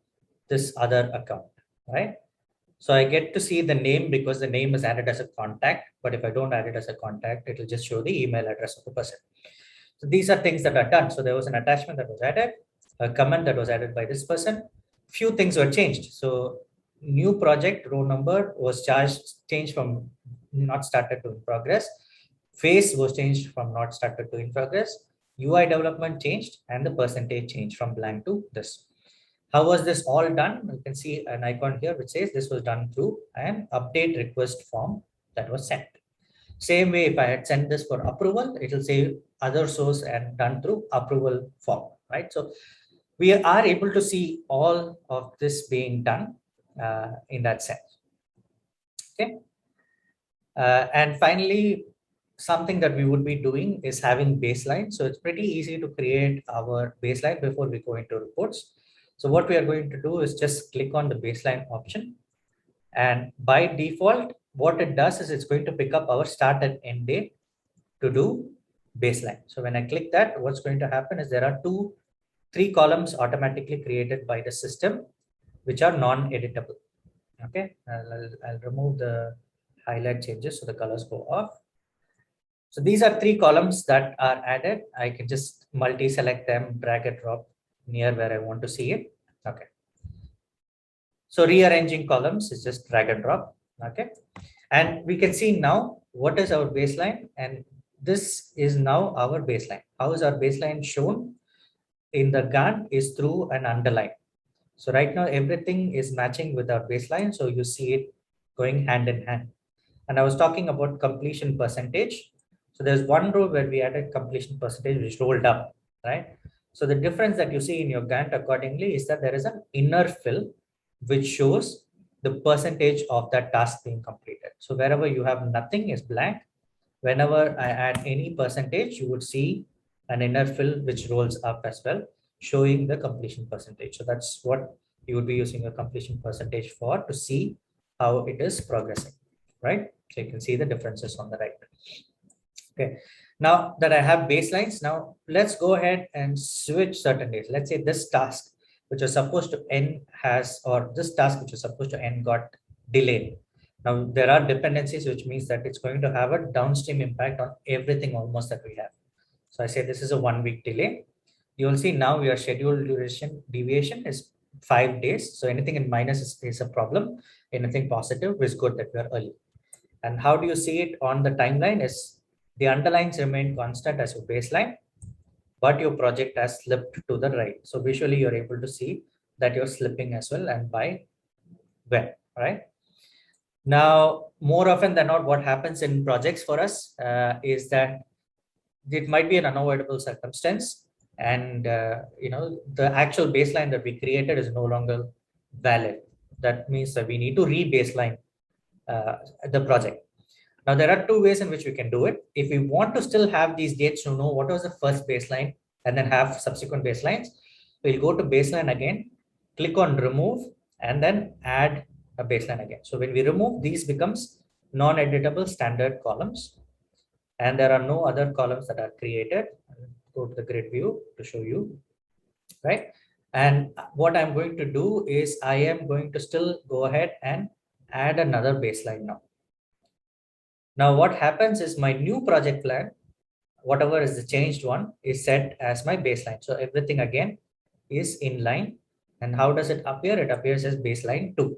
this other account, right? So I get to see the name because the name is added as a contact. But if I don't add it as a contact, it will just show the email address of the person. So these are things that are done. So there was an attachment that was added, a comment that was added by this person. Few things were changed. So new project row number was changed from not started to in progress. Phase was changed from not started to in progress. UI development changed and the percentage changed from blank to this. How was this all done? You can see an icon here which says this was done through an update request form that was sent. Same way, if I had sent this for approval, it will say other source and done through approval form, right? So we are able to see all of this being done in that sense. Okay. And finally, something that we would be doing is having baseline. So it's pretty easy to create our baseline before we go into reports. So what we are going to do is just click on the baseline option. And by default, what it does is it's going to pick up our start and end date to do baseline. So when I click that, what's going to happen is there are three columns automatically created by the system, which are non-editable. Okay, I'll remove the highlight changes so the colors go off. So these are three columns that are added. I can just multi-select them, drag and drop near where I want to see it. Okay. So rearranging columns is just drag and drop. Okay. And we can see now what is our baseline, and this is now our baseline. How is our baseline shown in the Gantt is through an underline. So right now everything is matching with our baseline. So you see it going hand in hand. And I was talking about completion percentage. So there's one row where we added completion percentage which rolled up, right? So the difference that you see in your Gantt accordingly is that there is an inner fill which shows the percentage of that task being completed. So wherever you have nothing is blank. Whenever I add any percentage, you would see an inner fill which rolls up as well, showing the completion percentage. So that's what you would be using a completion percentage for, to see how it is progressing, right? So you can see the differences on the right. Okay. Now that I have baselines, now let's go ahead and switch certain days. Let's say this task, which was supposed to end or this task which was supposed to end got delayed. Now there are dependencies, which means that it's going to have a downstream impact on everything almost that we have. So I say this is a 1 week delay. You'll see now your scheduled duration deviation is 5 days. So anything in minus is a problem. Anything positive is good that we are early. And how do you see it on the timeline is the underlines remain constant as your baseline, but your project has slipped to the right. So visually you're able to see that you're slipping as well, and by when, right? Now, more often than not, what happens in projects for us is that it might be an unavoidable circumstance, and the actual baseline that we created is no longer valid. That means that we need to re-baseline the project. Now, there are two ways in which we can do it. If we want to still have these dates to know what was the first baseline and then have subsequent baselines, we'll go to baseline again, click on remove, and then add a baseline again. So when we remove, these becomes non-editable standard columns, and there are no other columns that are created. I'll go to the grid view to show you, right? And what I'm going to do is I am going to still go ahead and add another baseline now. Now what happens is my new project plan, whatever is the changed one, is set as my baseline. So everything again is in line. And how does it appear? It appears as baseline 2.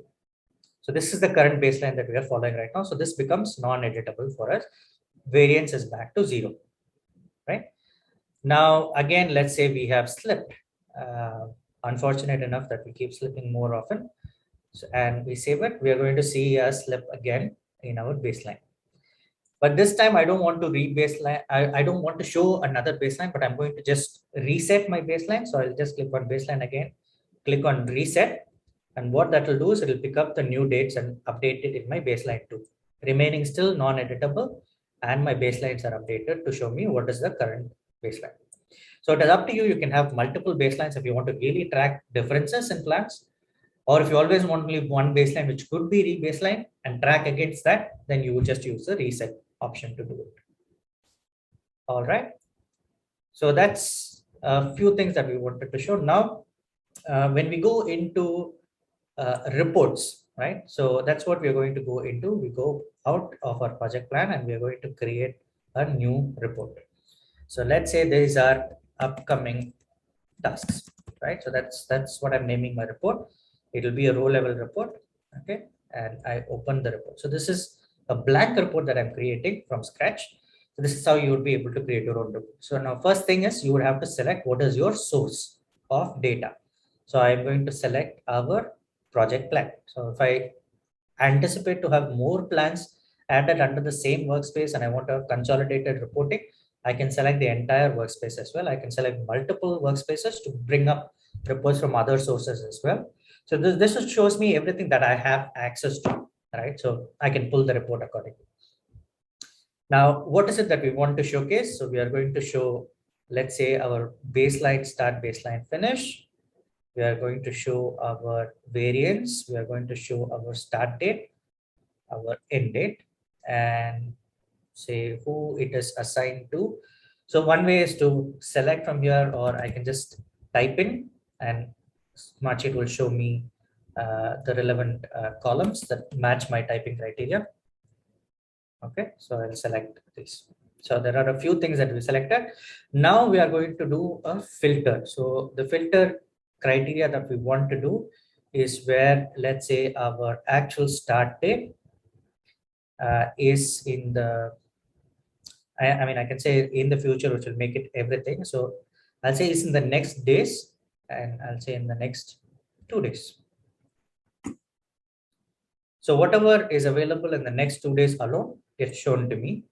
So this is the current baseline that we are following right now. So this becomes non-editable for us. Variance is back to 0, right? Now, again, let's say we have slipped. Unfortunate enough that we keep slipping more often. So, and we save it. We are going to see a slip again in our baseline. But this time I don't want to re-baseline. I don't want to show another baseline, but I'm going to just reset my baseline. So I'll just click on baseline again, click on reset. And what that will do is it will pick up the new dates and update it in my baseline too, remaining still non-editable. And my baselines are updated to show me what is the current baseline. So it is up to you. You can have multiple baselines if you want to really track differences in plans, or if you always want only one baseline, which could be re-baseline and track against that, then you would just use the reset option to do it. All right. So that's a few things that we wanted to show. Now, when we go into reports, right? So that's what we're going to go into. We go out of our project plan and we're going to create a new report. So let's say these are upcoming tasks, right? So that's what I'm naming my report. It will be a row level report, okay? And I open the report. So this is a blank report that I'm creating from scratch. So this is how you would be able to create your own report. So now first thing is you would have to select what is your source of data. So I'm going to select our project plan. So if I anticipate to have more plans added under the same workspace and I want to have consolidated reporting, I can select the entire workspace as well. I can select multiple workspaces to bring up reports from other sources as well. So this just shows me everything that I have access to, right? So I can pull the report accordingly. Now, what is it that we want to showcase? So we are going to show, let's say, our baseline start, baseline finish. We are going to show our variance. We are going to show our start date, our end date, and say who it is assigned to. So one way is to select from here, or I can just type in and Smartsheet will show me the relevant columns that match my typing criteria. Okay, so I'll select this. So there are a few things that we selected. Now we are going to do a filter. So the filter criteria that we want to do is where, let's say, our actual start date is in the, I mean, I can say in the future, which will make it everything. So I'll say it's in the next days, and I'll say in the next 2 days. So whatever is available in the next 2 days alone gets shown to me.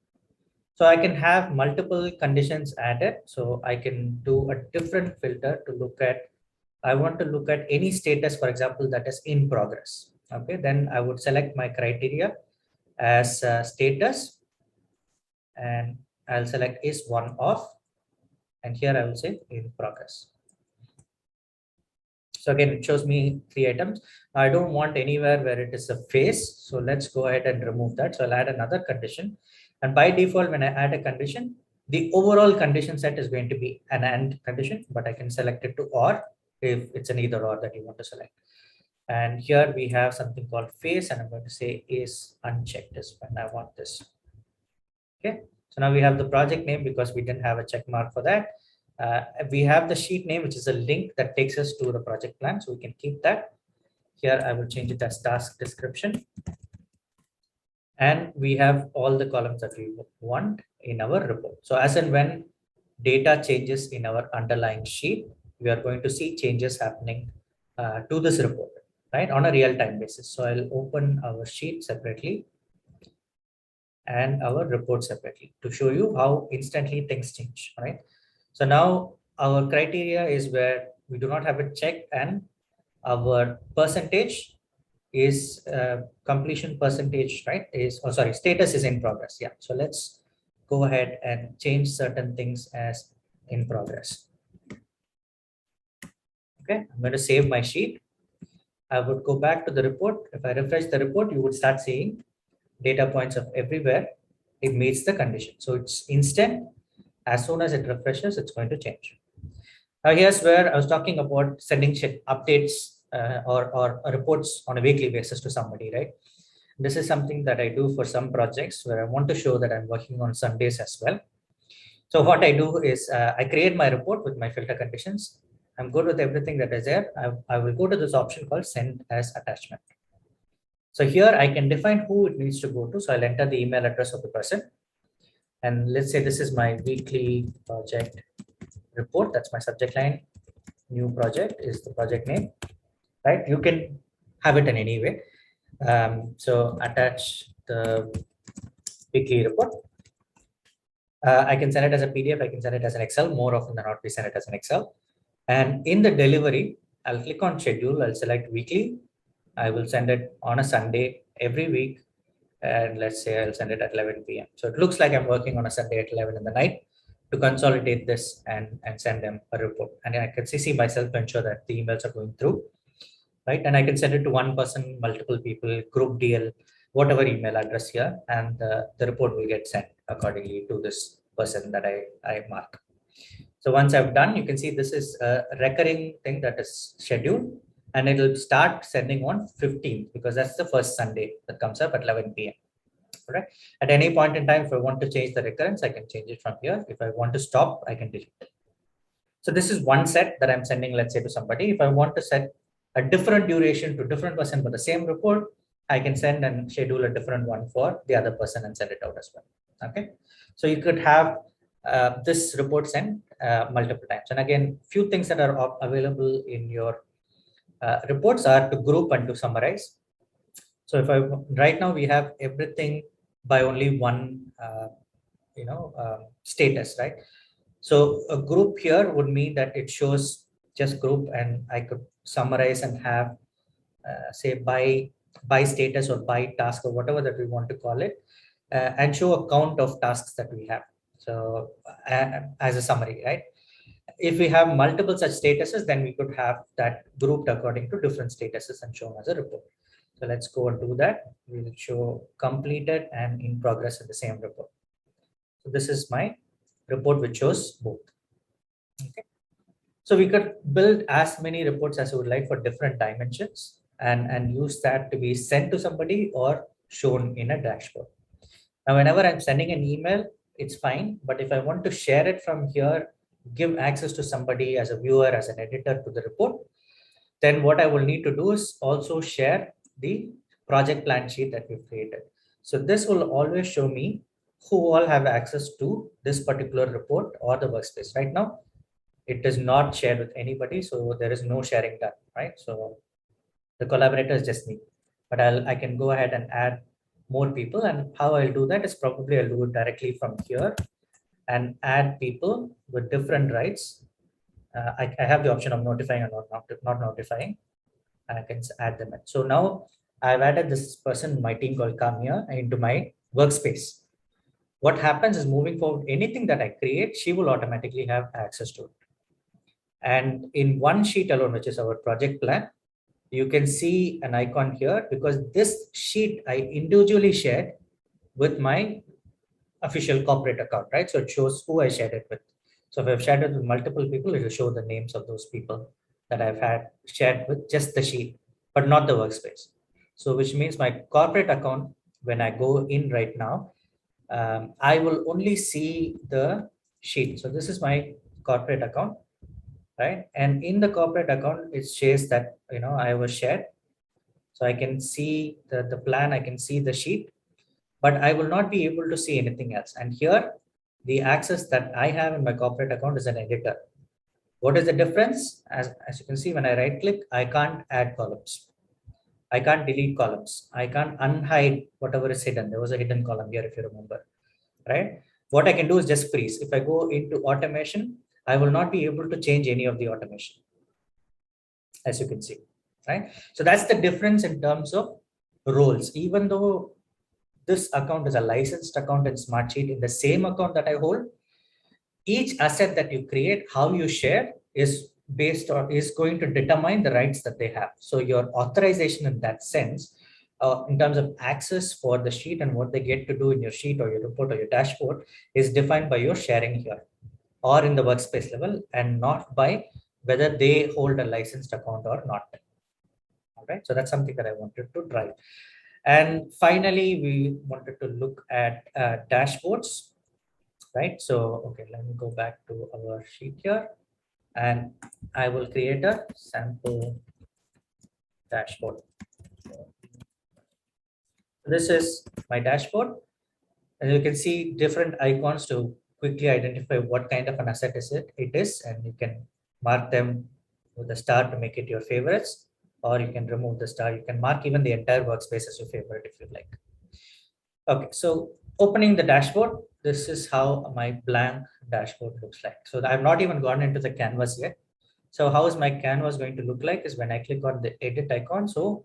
So I can have multiple conditions added. So I can do a different filter to look at, I want to look at any status, for example, that is in progress. Okay, then I would select my criteria as status, and I'll select is one off, and here I will say in progress. So again, it shows me 3 items. I don't want anywhere where it is a phase. So let's go ahead and remove that. So I'll add another condition. And by default, when I add a condition, the overall condition set is going to be an AND condition, but I can select it to OR if it's an either or that you want to select. And here we have something called phase, and I'm going to say is unchecked is when I want this. Okay. So now we have the project name because we didn't have a check mark for that. We have the sheet name, which is a link that takes us to the project plan. So we can keep that. Here I will change it as task description. And we have all the columns that we want in our report. So as and when data changes in our underlying sheet, we are going to see changes happening to this report, right, on a real-time basis. So I'll open our sheet separately and our report separately to show you how instantly things change, right? So now our criteria is where we do not have a check, and our percentage is completion percentage, right? Is, oh, sorry, status is in progress. Yeah. So let's go ahead and change certain things as in progress. Okay, I'm going to save my sheet. I would go back to the report. If I refresh the report, you would start seeing data points of everywhere. It meets the condition. So it's instant. As soon as it refreshes, it's going to change. Now here's where I was talking about sending updates or reports on a weekly basis to somebody, right? This is something that I do for some projects where I want to show that I'm working on Sundays as well. So what I do is I create my report with my filter conditions. I'm good with everything that is there. I will go to this option called send as attachment. So here I can define who it needs to go to. So I'll enter the email address of the person. And let's say this is my weekly project report. That's my subject line. New project is the project name, right? You can have it in any way. So attach the weekly report. I can send it as a PDF. I can send it as an Excel. More often than not, we send it as an Excel. And in the delivery, I'll click on schedule. I'll select weekly. I will send it on a Sunday every week. And let's say I'll send it at 11 p.m. So it looks like I'm working on a Sunday at 11 in the night to consolidate this and send them a report. And I can see myself to ensure that the emails are going through, right? And I can send it to one person, multiple people, group DL, whatever email address here, and the report will get sent accordingly to this person that I mark. So once I've done, you can see this is a recurring thing that is scheduled, and it'll start sending on 15th because that's the first Sunday that comes up at 11 p.m. Right? At any point in time, if I want to change the recurrence, I can change it from here. If I want to stop, I can delete it. So this is one set that I'm sending, let's say, to somebody. If I want to set a different duration to different person for the same report, I can send and schedule a different one for the other person and send it out as well. Okay. So you could have this report sent multiple times. And again, few things that are available in your reports are to group and to summarize. So if I right now we have everything by only one status, right? So a group here would mean that it shows just group, and I could summarize and have say by status or by task or whatever that we want to call it, and show a count of tasks that we have. So as a summary, right? If we have multiple such statuses, then we could have that grouped according to different statuses and shown as a report. So let's go and do that. We will show completed and in progress in the same report. So this is my report which shows both. Okay. So we could build as many reports as you would like for different dimensions and use that to be sent to somebody or shown in a dashboard. Now, whenever I'm sending an email, it's fine. But if I want to share it from here, give access to somebody as a viewer, as an editor to the report, then what I will need to do is also share the project plan sheet that we've created. So this will always show me who all have access to this particular report or the workspace. Right now, it is not shared with anybody, so there is no sharing done, right? So the collaborator is just me, but I can go ahead and add more people. And how I'll do that is probably I'll do it directly from here and add people with different rights. I have the option of notifying or not notifying. I can add them in. So now I've added this person in my team called Kamya into my workspace. What happens is, moving forward, anything that I create, she will automatically have access to it. And in one sheet alone, which is our project plan, you can see an icon here because this sheet I individually shared with my official corporate account, right? So it shows who I shared it with. So if I've shared it with multiple people, it will show the names of those people that I've had shared with just the sheet, but not the workspace. So which means my corporate account, when I go in right now, I will only see the sheet. So this is my corporate account, right? And in the corporate account, it says that, I was shared. So I can see the plan, I can see the sheet, but I will not be able to see anything else. And here, the access that I have in my corporate account is an editor. What is the difference? As you can see, when I right click, I can't add columns. I can't delete columns. I can't unhide whatever is hidden. There was a hidden column here, if you remember, right? What I can do is just freeze. If I go into automation, I will not be able to change any of the automation, as you can see, right? So that's the difference in terms of roles. Even though this account is a licensed account in Smartsheet, in the same account that I hold, each asset that you create, how you share is based on, is going to determine the rights that they have. So your authorization in that sense, in terms of access for the sheet and what they get to do in your sheet or your report or your dashboard, is defined by your sharing here or in the workspace level, and not by whether they hold a licensed account or not. All right, so that's something that I wanted to drive. And finally, we wanted to look at dashboards, right? So, okay, let me go back to our sheet here, and I will create a sample dashboard. This is my dashboard, and you can see different icons to quickly identify what kind of an asset it is, and you can mark them with a star to make it your favorites, or you can remove the star. You can mark even the entire workspace as your favorite if you like. Okay, so opening the dashboard, this is how my blank dashboard looks like. So I've not even gone into the canvas yet. So how is my canvas going to look like is when I click on the edit icon. So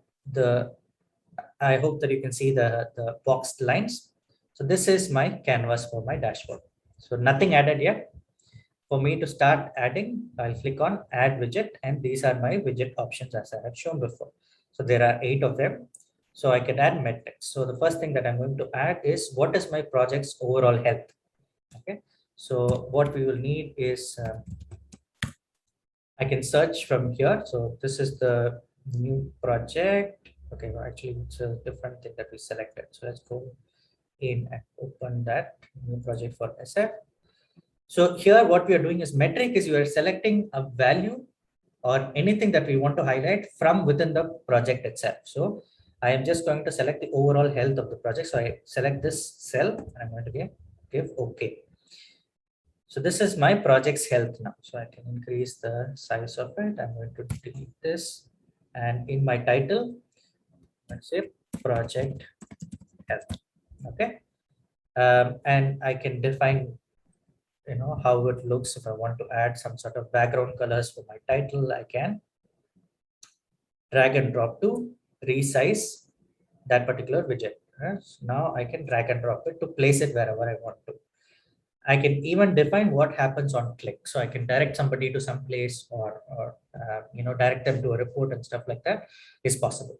I hope that you can see the boxed lines. So this is my canvas for my dashboard. So nothing added yet. For me to start adding, I'll click on add widget, and these are my widget options as I had shown before. So there are 8 of them. So I can add metrics. So the first thing that I'm going to add is what is my project's overall health. Okay. So what we will need is I can search from here. So this is the new project. Okay, well, actually it's a different thing that we selected. So let's go in and open that new project for SF. So here what we are doing is metric is you are selecting a value or anything that we want to highlight from within the project itself. So I am just going to select the overall health of the project. So I select this cell and I'm going to give OK. So this is my project's health now. So I can increase the size of it. I'm going to delete this. And in my title, let's say project health. Okay. And I can define, how it looks. If I want to add some sort of background colors for my title, I can drag and drop to resize that particular widget. So now I can drag and drop it to place it wherever I want to. I can even define what happens on click. So I can direct somebody to some place or direct them to a report and stuff like that is possible.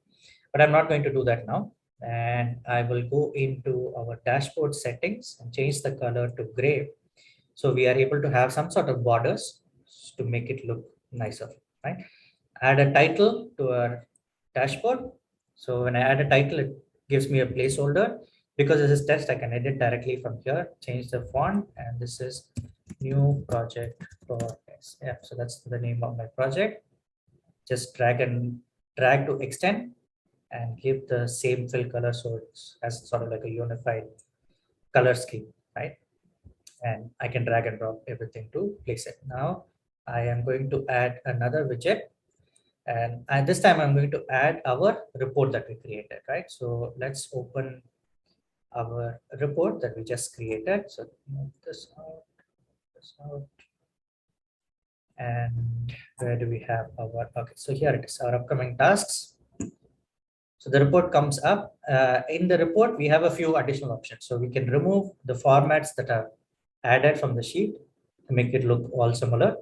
But I'm not going to do that now. And I will go into our dashboard settings and change the color to gray. So we are able to have some sort of borders to make it look nicer, right? Add a title to our dashboard. So when I add a title, it gives me a placeholder. Because this is text, I can edit directly from here, change the font, and this is new project for SF. So that's the name of my project. Just drag to extend and give the same fill color so it has sort of like a unified color scheme, right? And I can drag and drop everything to place it. Now I am going to add another widget, and this time I'm going to add our report that we created, right? So let's open our report that we just created. So move this out, and where do we have our, okay, so here it is, our upcoming tasks. So the report comes up. In the report, we have a few additional options. So we can remove the formats that are added from the sheet to make it look all similar.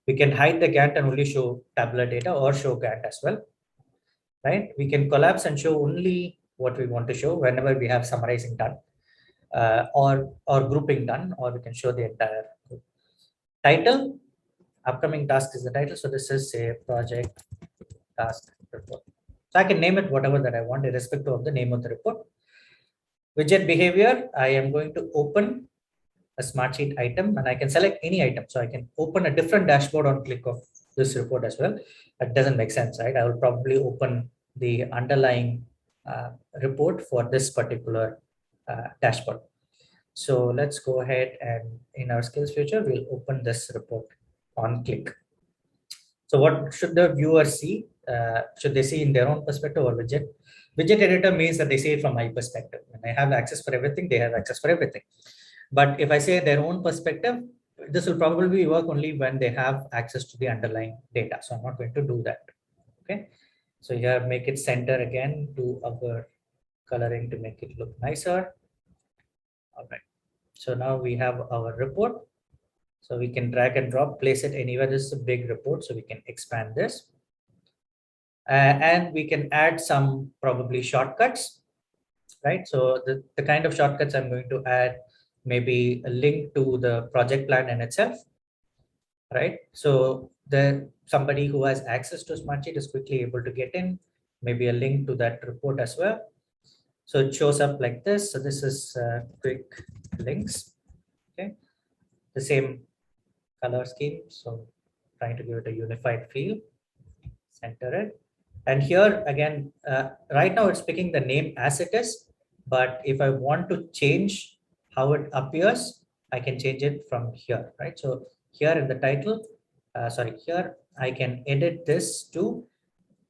We can hide the Gantt and only show tabular data or show Gantt as well, right? We can collapse and show only what we want to show whenever we have summarizing done. Or grouping done, or we can show the entire group. Title, upcoming task is the title. So this is a project task report. So I can name it whatever that I want, irrespective of the name of the report. Widget behavior, I am going to open a Smartsheet item and I can select any item. So I can open a different dashboard on click of this report as well. That doesn't make sense, right? I will probably open the underlying report for this particular dashboard. So let's go ahead and in our SkillsFuture, we'll open this report on click. So what should the viewer see? Should they see in their own perspective or widget? Widget editor means that they see it from my perspective. When I have access for everything, they have access for everything. But if I say their own perspective, this will probably work only when they have access to the underlying data. So I'm not going to do that. Okay. So here, make it center again, do our coloring to make it look nicer. All right. So now we have our report. So we can drag and drop, place it anywhere. This is a big report, so we can expand this. And we can add some probably shortcuts, right? So the kind of shortcuts I'm going to add, maybe a link to the project plan in itself, right? So somebody who has access to Smartsheet is quickly able to get in, maybe a link to that report as well. So it shows up like this. So this is quick links, okay? The same color scheme. So trying to give it a unified feel, center it. And here again, right now it's picking the name as it is, but if I want to change how it appears, I can change it from here, right? So here in the title, here I can edit this to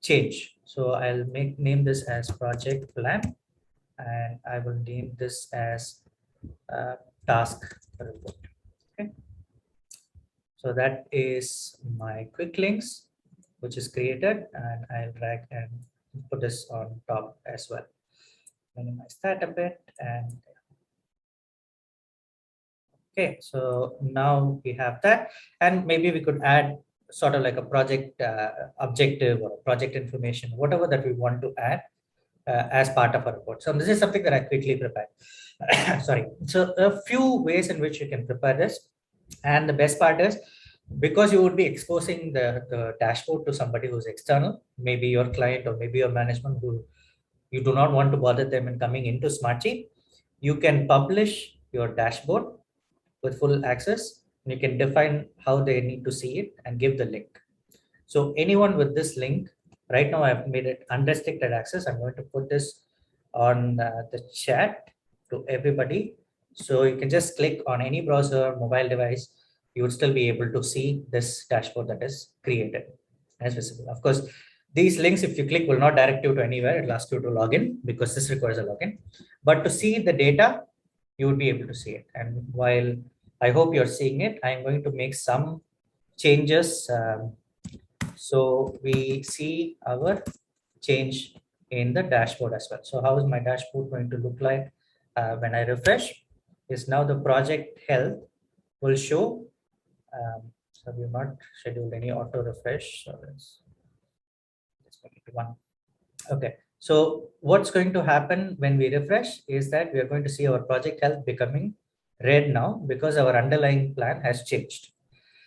change. So I'll name this as project plan, and I will name this as task report. Okay. So that is my quick links, which is created, and I'll drag and put this on top as well. Minimize that a bit. And okay, so now we have that, and maybe we could add sort of like a project objective or project information, whatever that we want to add as part of a report. So this is something that I quickly prepared. Sorry. So a few ways in which you can prepare this. And the best part is, because you would be exposing the dashboard to somebody who's external, maybe your client or maybe your management, who you do not want to bother them in coming into Smartsheet, you can publish your dashboard with full access. You can define how they need to see it and give the link. So anyone with this link, right now I've made it unrestricted access. I'm going to put this on the chat to everybody. So you can just click on any browser, mobile device, you would still be able to see this dashboard that is created as visible. Of course, these links, if you click, will not direct you to anywhere. It'll ask you to log in because this requires a login. But to see the data, you would be able to see it. And while I hope you're seeing it, I'm going to make some changes. So we see our change in the dashboard as well. So how is my dashboard going to look like when I refresh? Is now the project health will show. So we've not scheduled any auto refresh. So let's make it one. Okay. So what's going to happen when we refresh is that we are going to see our project health becoming red now because our underlying plan has changed.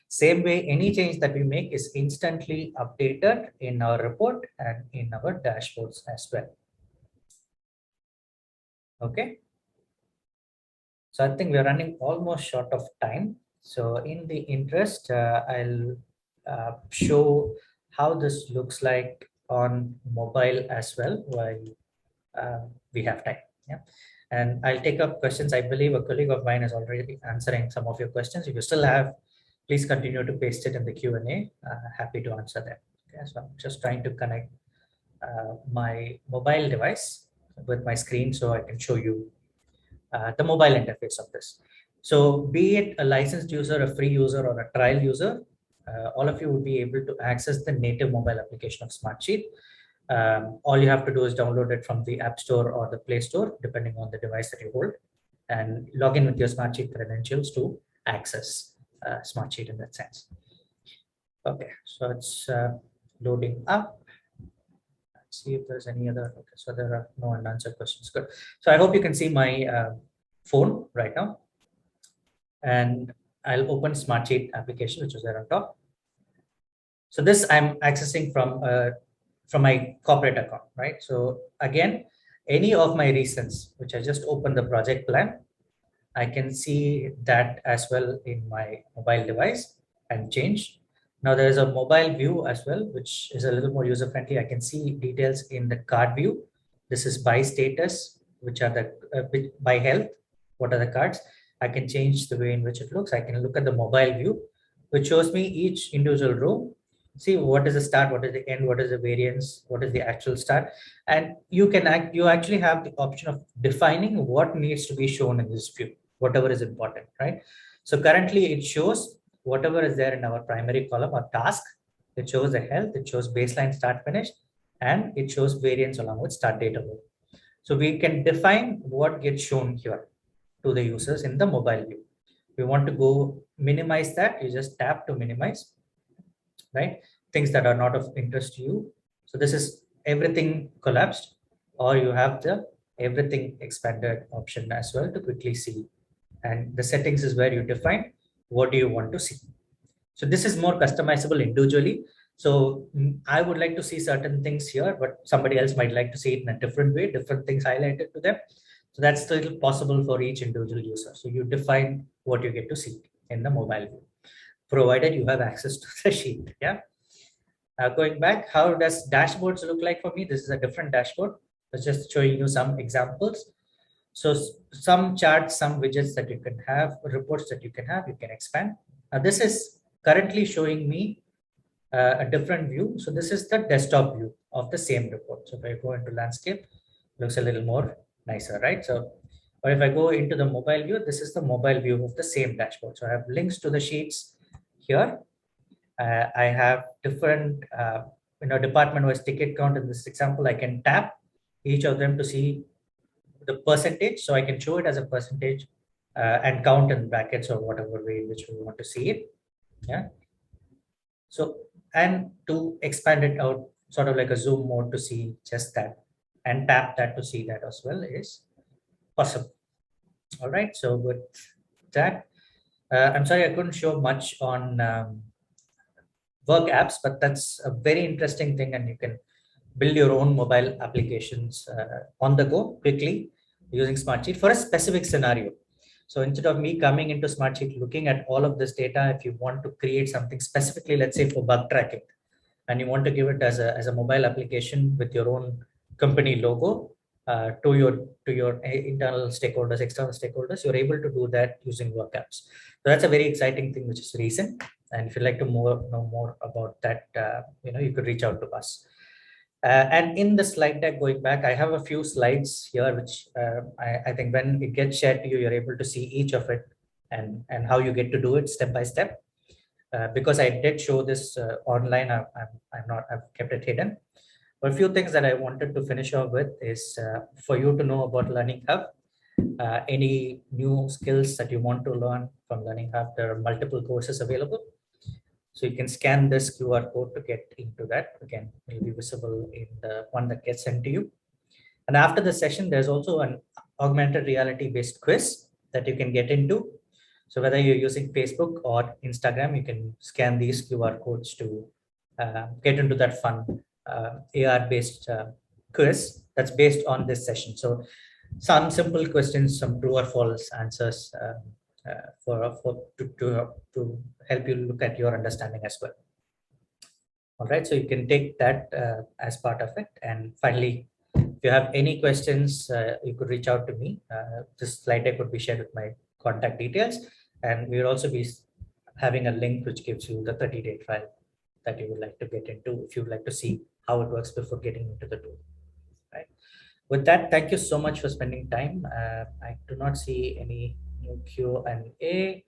Same way, any change that we make is instantly updated in our report and in our dashboards as well. Okay. So I think we're running almost short of time. So in the interest, I'll show how this looks like on mobile as well while we have time. Yeah. And I'll take up questions. I believe a colleague of mine is already answering some of your questions. If you still have, please continue to paste it in the Q&A. Happy to answer them. Okay, so I'm just trying to connect my mobile device with my screen so I can show you the mobile interface of this. So be it a licensed user, a free user, or a trial user, all of you would be able to access the native mobile application of Smartsheet. All you have to do is download it from the App Store or the Play Store, depending on the device that you hold, and log in with your Smartsheet credentials to access Smartsheet in that sense. Okay, so it's loading up. Let's see if there's any other. Okay, so there are no unanswered questions. Good. So I hope you can see my phone right now. And I'll open Smartsheet application, which is there on top. So this I'm accessing from my corporate account, right? So again, any of my recents, which I just opened the project plan, I can see that as well in my mobile device and change. Now there is a mobile view as well, which is a little more user friendly. I can see details in the card view. This is by status, which are the by health. What are the cards? I can change the way in which it looks. I can look at the mobile view, which shows me each individual row. See what is the start, what is the end, what is the variance, what is the actual start, and you actually have the option of defining what needs to be shown in this view, whatever is important, right? So currently it shows whatever is there in our primary column or task. It shows the health, it shows baseline, start, finish, and it shows variance along with start date alone. So we can define what gets shown here to the users in the mobile view. We want to go minimize that, you just tap to minimize, right? Things that are not of interest to you. So this is everything collapsed, or you have the everything expanded option as well to quickly see. And the settings is where you define what do you want to see. So this is more customizable individually. So I would like to see certain things here, but somebody else might like to see it in a different way, different things highlighted to them. So that's still possible for each individual user. So you define what you get to see in the mobile view, provided you have access to the sheet. Yeah. Going back, how does dashboards look like for me? This is a different dashboard. It's just showing you some examples. So some charts, some widgets that you can have, reports that you can expand. This is currently showing me a different view. So this is the desktop view of the same report. So if I go into landscape, looks a little more nicer, right? So, or if I go into the mobile view, this is the mobile view of the same dashboard. So I have links to the sheets here. I have different department-wise ticket count. In this example, I can tap each of them to see the percentage, so I can show it as a percentage and count in brackets or whatever way in which we want to see it. Yeah. So, and to expand it out, sort of like a zoom mode to see just that, and tap that to see that as well is possible. All right. So with that, I'm sorry I couldn't show much on work apps, but that's a very interesting thing, and you can build your own mobile applications on the go quickly using Smartsheet for a specific scenario. So instead of me coming into Smartsheet, looking at all of this data, if you want to create something specifically, let's say for bug tracking, and you want to give it as a mobile application with your own company logo to your internal stakeholders, external stakeholders, you're able to do that using work apps. So that's a very exciting thing which is recent. And if you'd like to know more about that, you could reach out to us. And in the slide deck, going back, I have a few slides here, which I think when it gets shared to you, you're able to see each of it and how you get to do it step by step. Because I did show this online, I've kept it hidden. But a few things that I wanted to finish off with is for you to know about Learning Hub. Any new skills that you want to learn from Learning Hub, there are multiple courses available. So you can scan this QR code to get into that. Again, it will be visible in the one that gets sent to you. And after the session, there's also an augmented reality based quiz that you can get into. So whether you're using Facebook or Instagram, you can scan these QR codes to get into that fun AR-based quiz that's based on this session. So some simple questions, some true or false answers to help you look at your understanding as well. All right, so you can take that as part of it. And finally, if you have any questions, you could reach out to me. This slide deck would be shared with my contact details. And we will also be having a link which gives you the 30-day trial that you would like to get into if you would like to see how it works before getting into the tool. Right. With that, thank you so much for spending time. I do not see any new Q&A.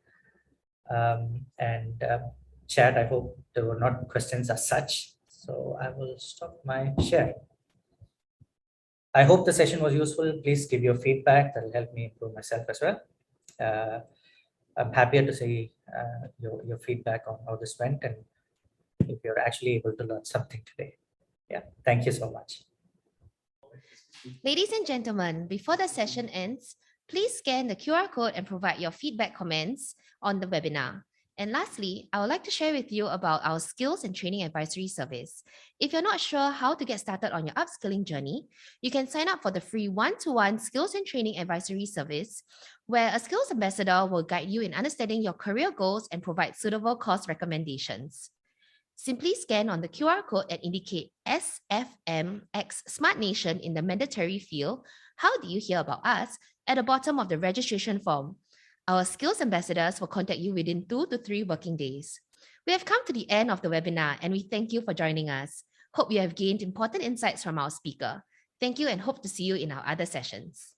Chat, I hope there were not questions as such. So I will stop my share. I hope the session was useful. Please give your feedback. That will help me improve myself as well. I'm happier to see your feedback on how this went and if you're actually able to learn something today. Yeah, thank you so much. Ladies and gentlemen, before the session ends, please scan the QR code and provide your feedback comments on the webinar. And lastly, I would like to share with you about our skills and training advisory service. If you're not sure how to get started on your upskilling journey, you can sign up for the free one-to-one skills and training advisory service, where a skills ambassador will guide you in understanding your career goals and provide suitable course recommendations. Simply scan on the QR code and indicate SFMX Smart Nation in the mandatory field, "How do you hear about us?" at the bottom of the registration form. Our skills ambassadors will contact you within 2 to 3 working days. We have come to the end of the webinar and we thank you for joining us. Hope you have gained important insights from our speaker. Thank you and hope to see you in our other sessions.